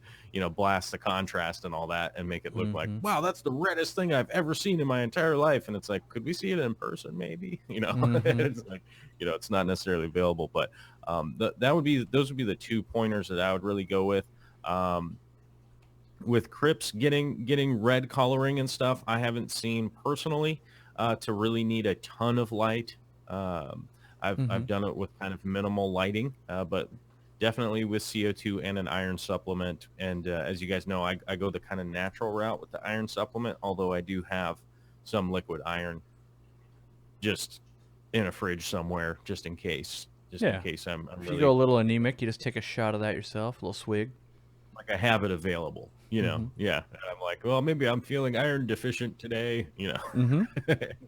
blast the contrast and all that and make it look like, Mm-hmm. wow, that's the reddest thing I've ever seen in my entire life. And it's like, could we see it in person? Maybe, Mm-hmm. it's like, it's not necessarily available, but those would be the 2 pointers that I would really go with. With crypts getting red coloring and stuff, I haven't seen personally to really need a ton of light. Mm-hmm. I've done it with kind of minimal lighting, but definitely with CO2 and an iron supplement. And as you guys know, I go the kind of natural route with the iron supplement, although I do have some liquid iron just in a fridge somewhere, just in case. Just in Yeah. case I'm If you go really a little anemic, you just take a shot of that yourself, a little swig. like I have it available, Mm-hmm. Yeah. And I'm like, well, maybe I'm feeling iron deficient today, Mm-hmm.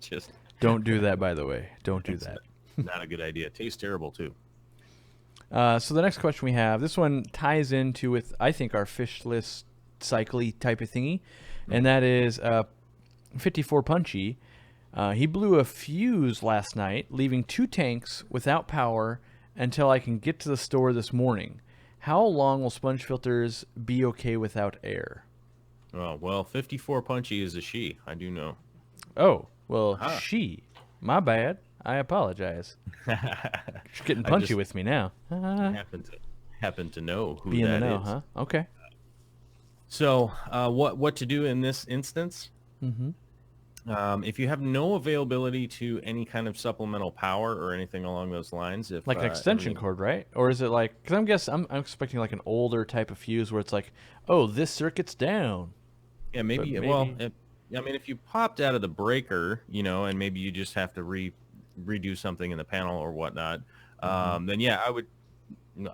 Just Don't do that, by the way. Don't do it's that. not a good idea. It tastes terrible too. So the next question we have, this one ties into with I think our fish list cycly type of thingy, and that is 54 Punchy. He blew a fuse last night, leaving 2 tanks without power until I can get to the store this morning. How long will sponge filters be okay without air? Oh, well, 54 Punchy is a she. I do know. Oh, well, Huh. she. My bad. I apologize. She's getting I punchy just with me now. happen to know who Be in the that know, is. huh? Okay. So, what to do in this instance? Mm-hmm. If you have no availability to any kind of supplemental power or anything along those lines, if Like an extension everything, cord, right? Or is it like? Because I'm expecting like an older type of fuse where it's like, oh, this circuit's down, yeah, but maybe. Well, maybe. I mean, if you popped out of the breaker, and maybe you just have to redo something in the panel or whatnot, Mm-hmm. then yeah, I would.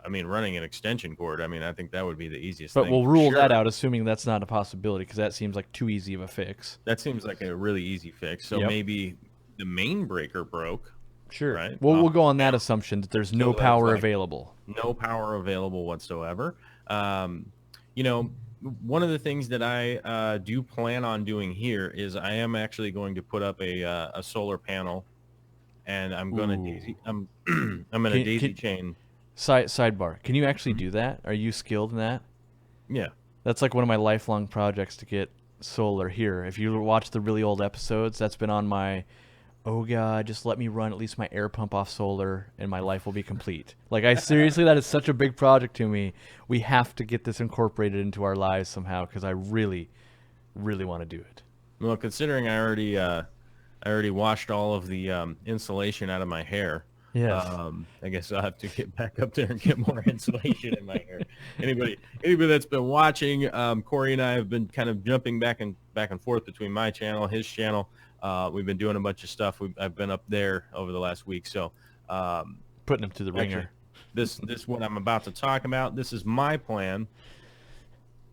I mean, running an extension cord. I mean, I think that would be the easiest But thing we'll for rule that sure. out, assuming that's not a possibility, because that seems like too easy of a fix. That seems like a really easy fix. So Yep. maybe the main breaker broke, Sure. right, Well, off we'll of go on the that panel. assumption that there's no So that's power like available. no power available whatsoever. Um, you know, one of the things that I do plan on doing here is I am actually going to put up a solar panel, and I'm going to Ooh. daisy. I'm going to Can daisy chain. sidebar? Can you actually Mhm. do that? Are you skilled in that? Yeah. That's like one of my lifelong projects to get solar here. If you watch the really old episodes, that's been on my oh god, just let me run at least my air pump off solar and my life will be complete. Like I seriously, that is such a big project to me. We have to get this incorporated into our lives somehow because I really, really want to do it. Well, considering I already washed all of the insulation out of my hair. Yes. I guess I'll have to get back up there and get more insulation in my hair. Anybody that's been watching, Corey and I have been kind of jumping back and forth between my channel, his channel. We've been doing a bunch of stuff. I've been up there over the last week. So Putting him through the actually, ringer. this what I'm about to talk about. This is my plan.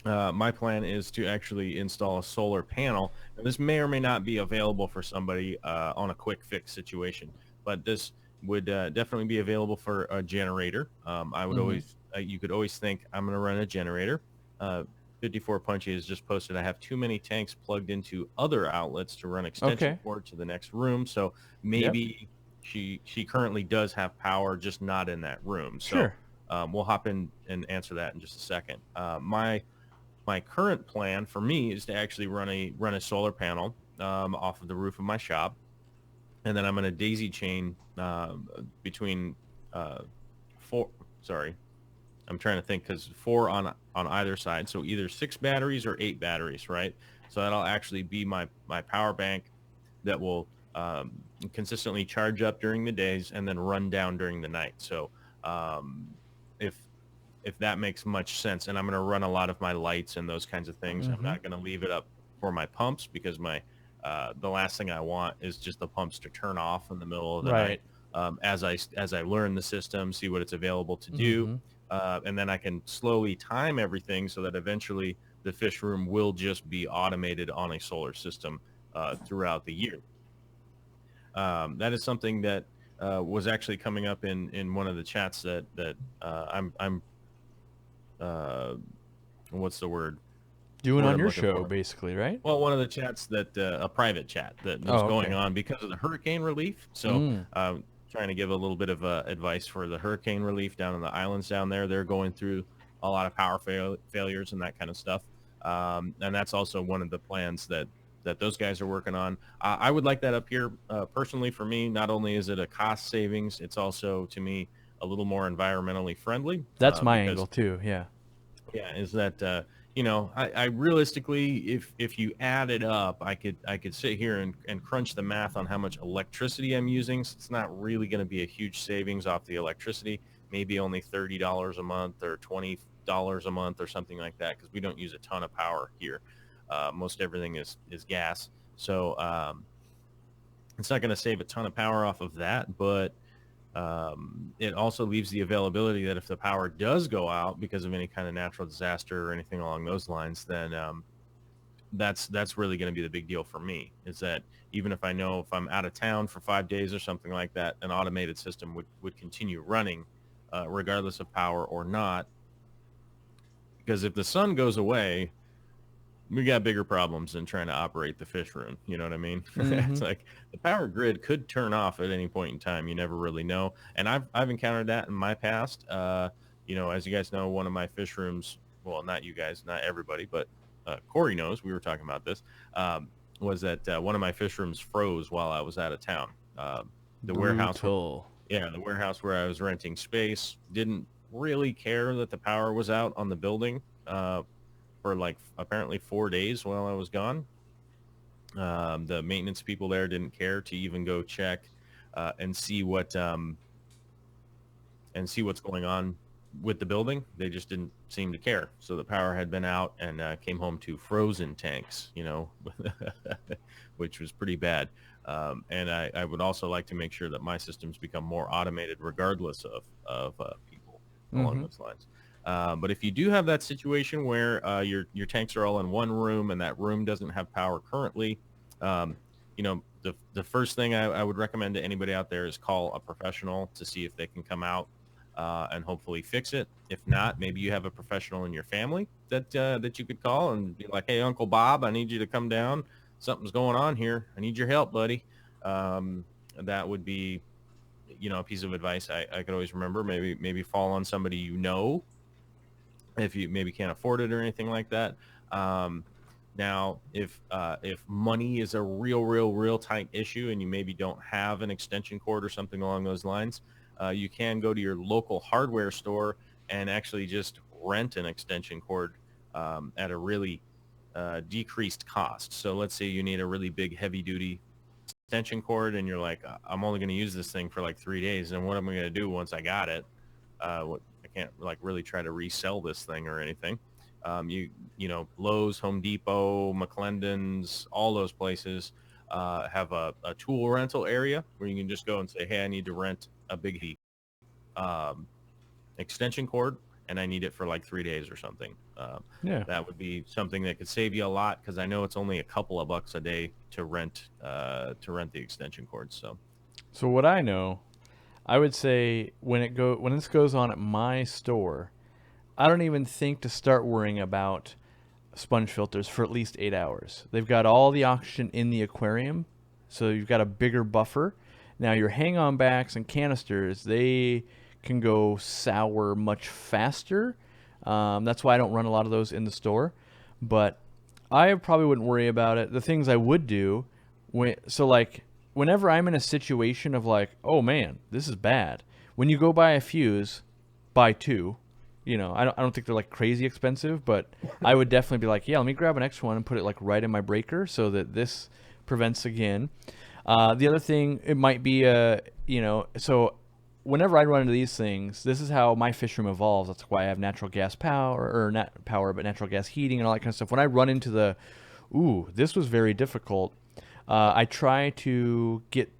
My plan is to actually install a solar panel. Now, this may or may not be available for somebody on a quick fix situation, but this would definitely be available for a generator. I would Mm-hmm. always, you could always think I'm going to run a generator. 54 Punchy has just posted, I have too many tanks plugged into other outlets to run extension Okay. cord to the next room. So Yep. maybe she currently does have power, just not in that room. So Sure. we'll hop in and answer that in just a second. My current plan for me is to actually run a solar panel off of the roof of my shop, and then I'm going to daisy chain between four. Sorry, I'm trying to think because four on either side, so either 6 batteries or 8 batteries, right? So that'll actually be my power bank that will consistently charge up during the days and then run down during the night. So if that makes much sense. And I'm going to run a lot of my lights and those kinds of things. I'm Mm-hmm. not going to leave it up for my pumps because the last thing I want is just the pumps to turn off in the middle of the night. Right. As I learn the system, see what it's available to do, Mm-hmm. and then I can slowly time everything so that eventually the fish room will just be automated on a solar system throughout the year. That is something that was actually coming up in one of the chats that I'm what's the word? Doing word on I'm your looking show, for. basically, right? Well, one of the chats that a private chat that was Oh, going okay. on because of the hurricane relief. So, Mm. trying to give a little bit of advice for the hurricane relief down in the islands down there. They're going through a lot of power failures and that kind of stuff. And that's also one of the plans that those guys are working on. I would like that up here personally for me. Not only is it a cost savings, it's also to me a little more environmentally friendly That's my because angle too. Yeah. yeah, is that I realistically, if you add it up, I could sit here and crunch the math on how much electricity I'm using. So it's not really going to be a huge savings off the electricity. Maybe only $30 a month or $20 a month or something like that because we don't use a ton of power here. Most everything is gas, so it's not going to save a ton of power off of that, but it also leaves the availability that if the power does go out because of any kind of natural disaster or anything along those lines, then that's really going to be the big deal for me. Is that even if I know if I'm out of town for 5 days or something like that, an automated system would continue running regardless of power or not. Because if the sun goes away, we got bigger problems than trying to operate the fish room. You know what I mean? Mm-hmm. It's like the power grid could turn off at any point in time. You never really know. And I've encountered that in my past. As you guys know, one of my fish rooms, well, not you guys, not everybody, but Corey knows, we were talking about this, was that one of my fish rooms froze while I was out of town. The warehouse, Brutal. the warehouse where I was renting space didn't really care that the power was out on the building. For like apparently 4 days while I was gone. The maintenance people there didn't care to even go check and see what's going on with the building. They just didn't seem to care. So the power had been out and came home to frozen tanks, which was pretty bad. And I would also like to make sure that my systems become more automated regardless of people along Mm-hmm. those lines. But if you do have that situation where your tanks are all in one room and that room doesn't have power currently, the first thing I would recommend to anybody out there is call a professional to see if they can come out and hopefully fix it. If not, maybe you have a professional in your family that you could call and be like, "Hey, Uncle Bob, I need you to come down. Something's going on here. I need your help, buddy." That would be, a piece of advice I could always remember. Maybe fall on somebody if you maybe can't afford it or anything like that. Now, if money is a real tight issue and you maybe don't have an extension cord or something along those lines, you can go to your local hardware store and actually just rent an extension cord at a really decreased cost. So let's say you need a really big heavy duty extension cord and you're like, I'm only going to use this thing for like 3 days. And what am I going to do once I got it? I can't like really try to resell this thing or anything. Lowe's, Home Depot, McClendon's, all those places have a tool rental area where you can just go and say, hey, I need to rent a big um, extension cord and I need it for like 3 days or something. Yeah. That would be something that could save you a lot because I know it's only a couple of bucks a day to rent the extension cord. So what I know, I would say when this goes on at my store, I don't even think to start worrying about sponge filters for at least 8 hours. They've got all the oxygen in the aquarium, so you've got a bigger buffer. Now your hang-on backs and canisters, they can go sour much faster. That's why I don't run a lot of those in the store. But I probably wouldn't worry about it. The things I would do, whenever I'm in a situation of like, oh man, this is bad. When you go buy a fuse, buy two. I don't think they're like crazy expensive, but I would definitely be like, yeah, let me grab an extra one and put it like right in my breaker so that this prevents again. The other thing, it might be so whenever I run into these things, this is how my fish room evolves. That's why I have natural gas power, or not power, but natural gas heating and all that kind of stuff. When I run into this was very difficult, I try to get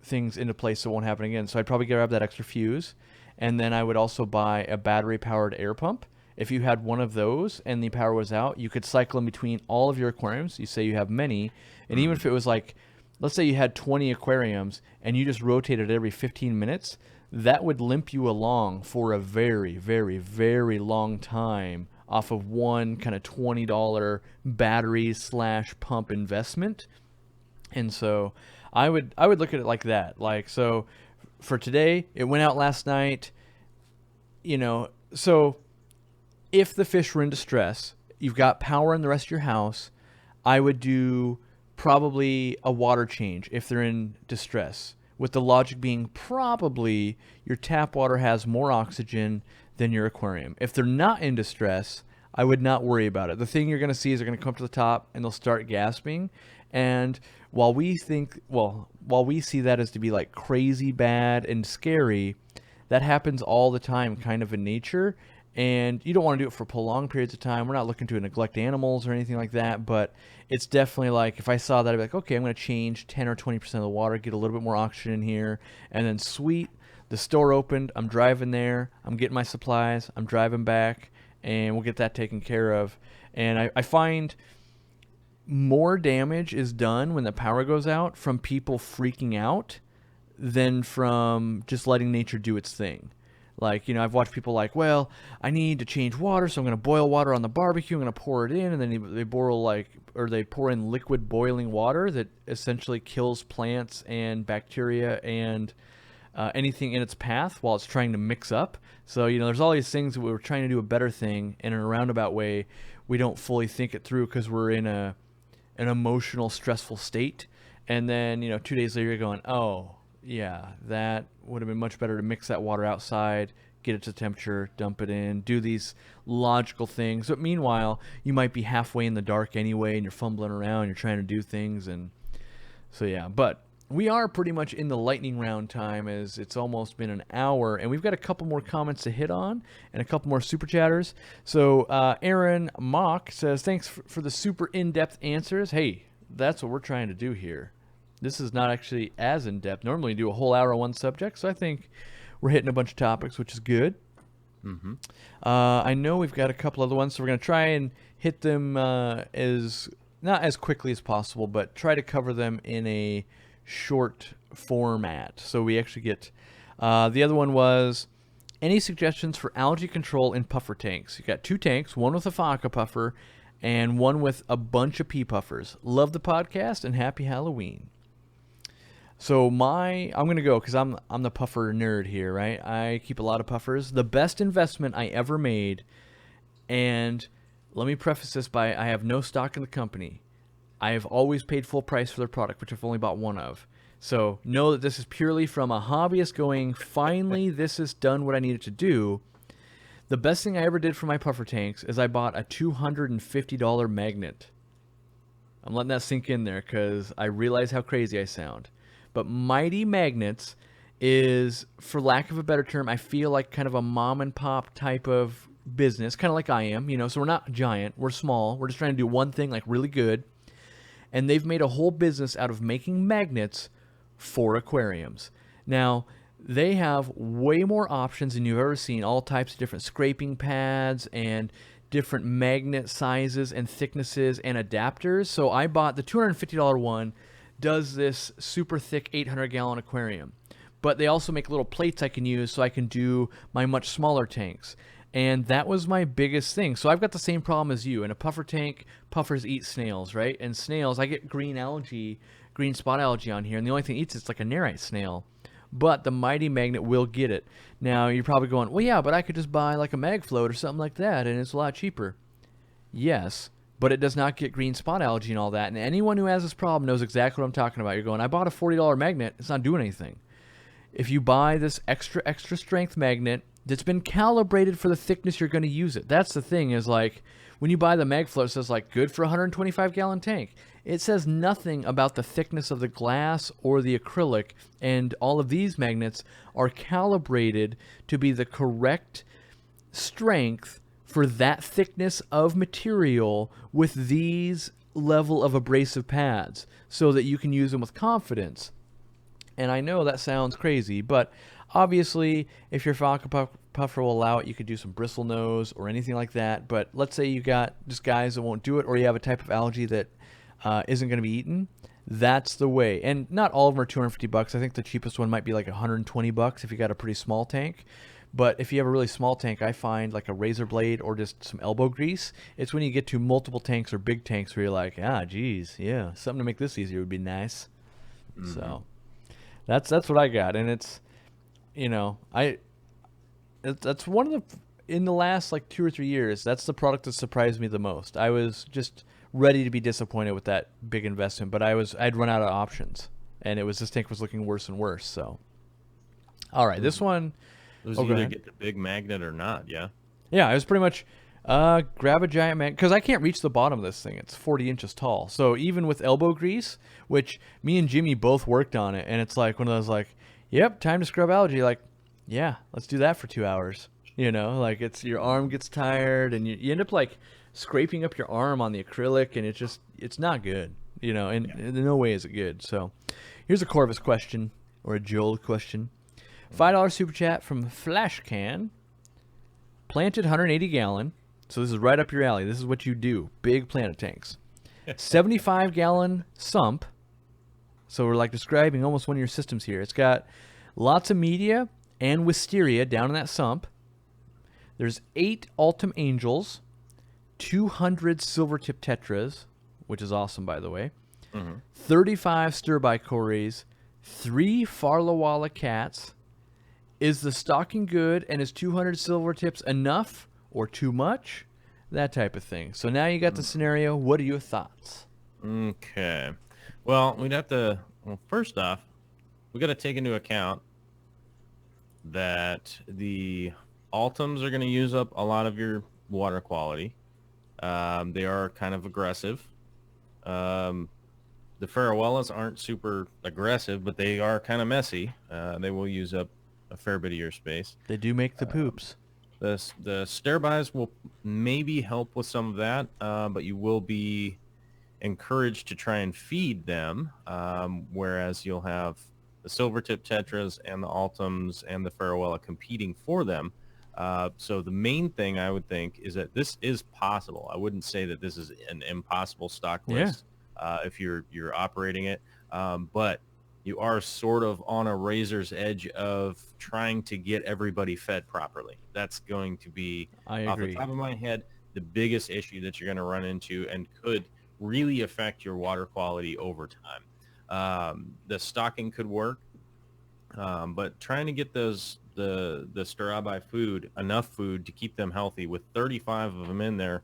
things into place so it won't happen again. So I'd probably grab that extra fuse, and then I would also buy a battery-powered air pump. If you had one of those and the power was out, you could cycle in between all of your aquariums. You say you have many, and even if it was like, let's say you had 20 aquariums and you just rotated every 15 minutes, that would limp you along for a very, very, very long time off of one kind of $20 battery / pump investment. And so I would look at it like that. Like, so for today, it went out last night, so if the fish were in distress, you've got power in the rest of your house, I would do probably a water change if they're in distress, with the logic being probably your tap water has more oxygen than your aquarium. If they're not in distress, I would not worry about it. The thing you're going to see is they're going to come up to the top and they'll start gasping. And while we see that as to be like crazy bad and scary, that happens all the time kind of in nature. And you don't want to do it for prolonged periods of time. We're not looking to neglect animals or anything like that, but it's definitely like, if I saw that, I'd be like, okay, I'm going to change 10 or 20% of the water, get a little bit more oxygen in here, and then sweet, the store opened, I'm driving there, I'm getting my supplies, I'm driving back, and we'll get that taken care of. And I find more damage is done when the power goes out from people freaking out than from just letting nature do its thing. Like, I've watched people like, well, I need to change water, so I'm going to boil water on the barbecue. I'm going to pour it in, and then they pour in liquid boiling water that essentially kills plants and bacteria and anything in its path while it's trying to mix up. So, there's all these things that we're trying to do a better thing, and in a roundabout way, we don't fully think it through because we're in an emotional, stressful state. And then, 2 days later, you're going, oh, yeah, that would have been much better to mix that water outside, get it to temperature, dump it in, do these logical things. But meanwhile, you might be halfway in the dark anyway, and you're fumbling around, you're trying to do things. And so, yeah, but we are pretty much in the lightning round time, as it's almost been an hour, and we've got a couple more comments to hit on and a couple more super chatters. So Aaron Mock says, thanks for the super in-depth answers. Hey, that's what we're trying to do here. This is not actually as in-depth. Normally you do a whole hour on one subject, so I think we're hitting a bunch of topics, which is good. Mm-hmm. I know we've got a couple other ones, so we're going to try and hit them as not as quickly as possible, but try to cover them in a short format. So we actually get the other one was, any suggestions for algae control in puffer tanks? You got 2 tanks, one with a Faka puffer and one with a bunch of pea puffers. Love the podcast and happy Halloween. So I'm going to go because I'm the puffer nerd here, right? I keep a lot of puffers. The best investment I ever made, and let me preface this by, I have no stock in the company. I have always paid full price for their product, which I've only bought one of. So know that this is purely from a hobbyist going, finally, this has done what I needed to do. The best thing I ever did for my puffer tanks is I bought a $250 magnet. I'm letting that sink in there because I realize how crazy I sound. But Mighty Magnets is, for lack of a better term, I feel like kind of a mom and pop type of business, kind of like I am, so we're not giant, we're small, we're just trying to do one thing like really good. And they've made a whole business out of making magnets for aquariums. Now, they have way more options than you've ever seen, all types of different scraping pads and different magnet sizes and thicknesses and adapters. So I bought the $250 one, does this super thick 800-gallon aquarium. But they also make little plates I can use so I can do my much smaller tanks. And that was my biggest thing. So I've got the same problem as you. In a puffer tank, puffers eat snails, right? And snails, I get green spot algae on here, and the only thing it eats is like a nerite snail. But the Mighty Magnet will get it. Now, you're probably going, well, yeah, but I could just buy like a mag float or something like that, and it's a lot cheaper. Yes, but it does not get green spot algae and all that. And anyone who has this problem knows exactly what I'm talking about. You're going, I bought a $40 magnet. It's not doing anything. If you buy this extra strength magnet that's been calibrated for the thickness you're going to use it. That's the thing, is like when you buy the mag float, it says like good for a 125-gallon tank. It says nothing about the thickness of the glass or the acrylic, and all of these magnets are calibrated to be the correct strength for that thickness of material with these level of abrasive pads so that you can use them with confidence. And I know that sounds crazy, but obviously, if your Falcon puffer will allow it, you could do some bristle nose or anything like that. But let's say you got just guys that won't do it, or you have a type of algae that isn't going to be eaten. That's the way. And not all of them are $250. I think the cheapest one might be like $120 if you got a pretty small tank. But if you have a really small tank, I find like a razor blade or just some elbow grease. It's when you get to multiple tanks or big tanks where you're like, geez, yeah, something to make this easier would be nice. So that's what I got, and it's, that's one of the in the last like 2 or 3 years, that's the product that surprised me the most. I was just ready to be disappointed with that big investment, but I'd run out of options, and this tank was looking worse and worse. So, all right, this one. It was Go either ahead. get the big magnet or not. Yeah. Yeah, it was pretty much grab a giant magnet, because I can't reach the bottom of this thing. It's 40 inches tall. So even with elbow grease, which me and Jimmy both worked on it, and it's like one of those like, yep, time to scrub algae. Like, yeah, let's do that for 2 hours. Like it's your arm gets tired, and you end up like scraping up your arm on the acrylic, and it's not good. And in no way is it good. So here's a Corvus question, or a Joel question. $5 super chat from Flashcan. Planted 180 gallon. So this is right up your alley. This is what you do. Big planted tanks. 75 gallon sump. So we're like describing almost one of your systems here. It's got lots of media and wisteria down in that sump. There's 8 Ultim Angels, 200 Silvertip Tetras, which is awesome, by the way. 35 Stir-by-Cories, 3 Farlawalla Cats. Is the stocking good, and is 200 Silvertips enough or too much? That type of thing. So now you got the scenario. What are your thoughts? Okay. Well, first off, we got to take into account that the Ultims are going to use up a lot of your water quality. They are kind of aggressive. The Farlawallas aren't super aggressive, but they are kind of messy. They will use up a fair bit of your space. They do make the poops. The stair-bys will maybe help with some of that, but you will be encouraged to try and feed them, whereas you'll have the Silvertip Tetras and the Ultims and the Farlawalla competing for them. So the main thing I would think is that this is possible. I wouldn't say that this is an impossible stock list if you're operating it, but you are sort of on a razor's edge of trying to get everybody fed properly. That's going to be, off the top of my head, the biggest issue that you're going to run into and could really affect your water quality over time. The stocking could work, but trying to get the Stir-by food, enough food to keep them healthy with 35 of them in there,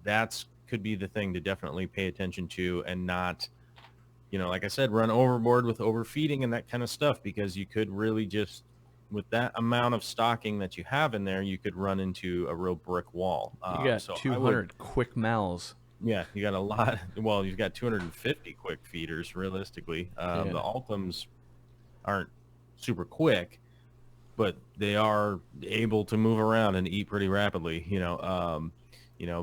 that's could be the thing to definitely pay attention to, and not, like I said, run overboard with overfeeding and that kind of stuff, because you could really just, with that amount of stocking that you have in there, you could run into a real brick wall. You got 200 quick mouths. Yeah, you got a lot. Well, you've got 250 quick feeders, realistically. The Ultims aren't super quick, but they are able to move around and eat pretty rapidly,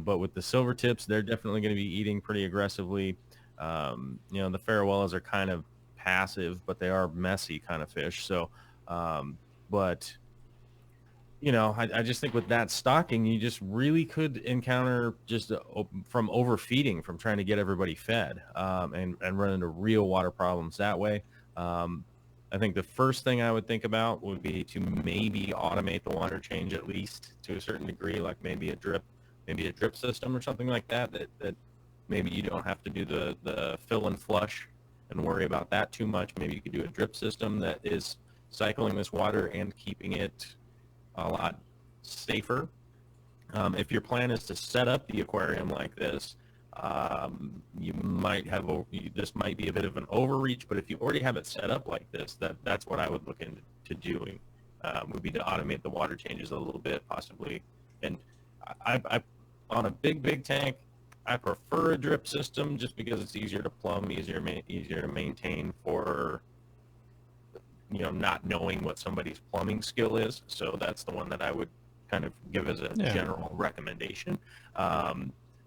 but with the Silvertips, they're definitely going to be eating pretty aggressively. The Farlawallas are kind of passive, but they are messy kind of fish. So, but I just think with that stocking, you just really could encounter just from overfeeding, from trying to get everybody fed, and run into real water problems that way. I think the first thing I would think about would be to maybe automate the water change, at least to a certain degree, like maybe a drip system or something like that maybe you don't have to do the fill and flush and worry about that too much. Maybe you could do a drip system that is cycling this water and keeping it a lot safer. If your plan is to set up the aquarium like this, you might have this might be a bit of an overreach, but if you already have it set up like this, that's what I would look into doing. Would be to automate the water changes a little bit, possibly. And I on a big tank, I prefer a drip system just because it's easier to plumb, easier to maintain for not knowing what somebody's plumbing skill is. So that's the one that I would kind of give as a general recommendation.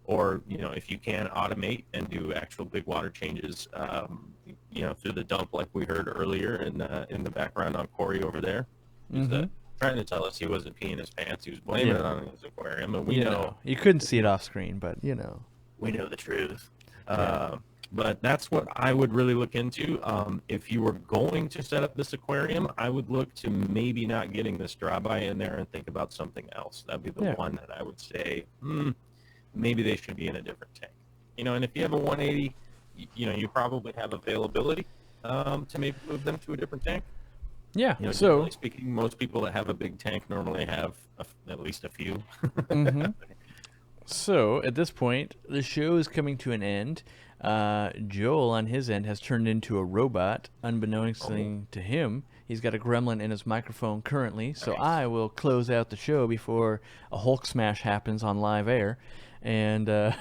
Or if you can automate and do actual big water changes, through the dump, like we heard earlier in the background on Corey over there. He's trying to tell us he wasn't peeing his pants. He was blaming it on his aquarium, and we know you couldn't see it off screen, but we know the truth. But that's what I would really look into. If you were going to set up this aquarium, I would look to maybe not getting this drawby in there and think about something else. That'd be the Yeah. one that I would say, maybe they should be in a different tank. And if you have a 180, you probably have availability to maybe move them to a different tank. Yeah. So, Generally speaking, most people that have a big tank normally have at least a few. so at this point, the show is coming to an end. Joel, on his end, has turned into a robot, unbeknownst to him. He's got a gremlin in his microphone currently, so I will close out the show before a Hulk smash happens on live air. And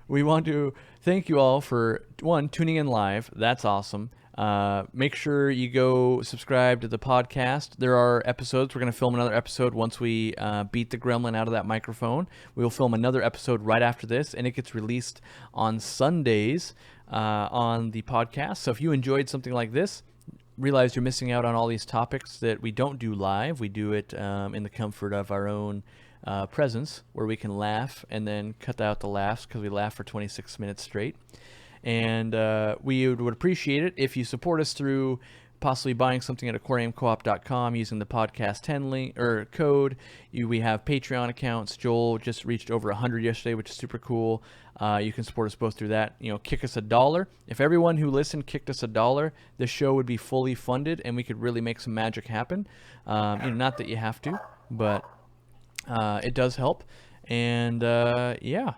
we want to thank you all for, one, tuning in live. That's awesome. Make sure you go subscribe to the podcast. There are episodes. We're going to film another episode once we beat the gremlin out of that microphone. We will film another episode right after this, and it gets released on Sundays on the podcast. So if you enjoyed something like this, realize you're missing out on all these topics that we don't do live. We do it in the comfort of our own presence, where we can laugh and then cut out the laughs because we laugh for 26 minutes straight. And we would appreciate it if you support us through possibly buying something at aquariumcoop.com using the podcast 10 link or code. We have Patreon accounts. Joel just reached over 100 yesterday, which is super cool. You can support us both through that. Kick us $1. If everyone who listened kicked us $1, the show would be fully funded and we could really make some magic happen. Not that you have to, but it does help. And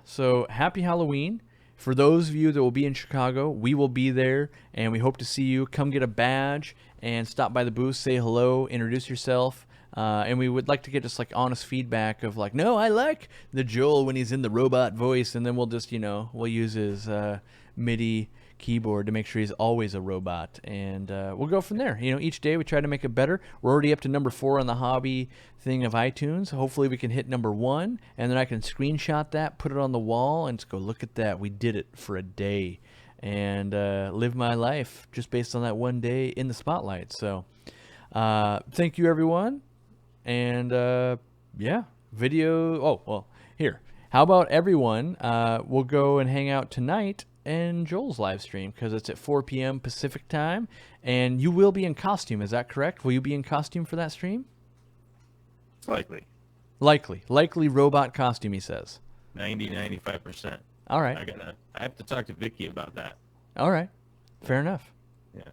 so happy Halloween. For those of you that will be in Chicago, we will be there, and we hope to see you. Come get a badge and stop by the booth, say hello, introduce yourself. And we would like to get just like honest feedback of like, no, I like the Joel when he's in the robot voice, and then we'll just, we'll use his MIDI keyboard to make sure he's always a robot, and we'll go from there. Each day we try to make it better. We're already up to number 4 on the hobby thing of iTunes. Hopefully we can hit number 1, and then I can screenshot that, put it on the wall, and just go, look at that, we did it for a day, and live my life just based on that one day in the spotlight. So thank you, everyone. And here, how about everyone we'll go and hang out tonight and Joel's live stream, because it's at 4 p.m. Pacific time, and you will be in costume. Is that correct? Will you be in costume for that stream? Likely Robot costume, he says. 95%. All right. I have to talk to Vicky about that. All right. Fair enough.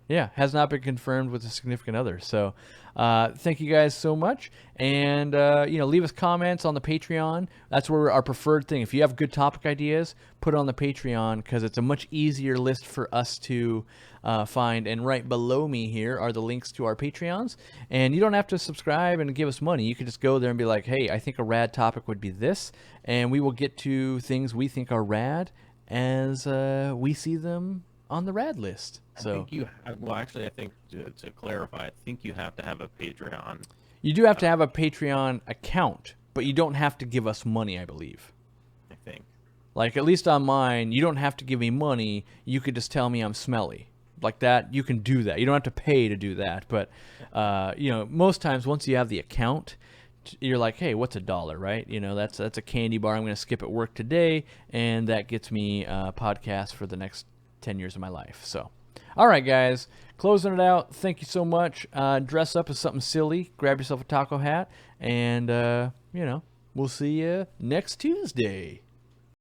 Yeah, has not been confirmed with a significant other. So thank you guys so much. And, leave us comments on the Patreon. That's where our preferred thing. If you have good topic ideas, put it on the Patreon, because it's a much easier list for us to find. And right below me here are the links to our Patreons. And you don't have to subscribe and give us money. You could just go there and be like, hey, I think a rad topic would be this. And we will get to things we think are rad as we see them on the rad list. So I think to clarify, I think you have to have a Patreon. You do have to have a Patreon account, but you don't have to give us money, I believe. I think. Like, at least on mine, you don't have to give me money. You could just tell me I'm smelly. Like that, you can do that. You don't have to pay to do that. But, most times once you have the account, you're like, hey, what's $1, right? That's a candy bar I'm going to skip at work today, and that gets me a podcast for the next 10 years of my life. So, all right, guys, closing it out. Thank you so much. Dress up as something silly. Grab yourself a taco hat, and, we'll see you next Tuesday.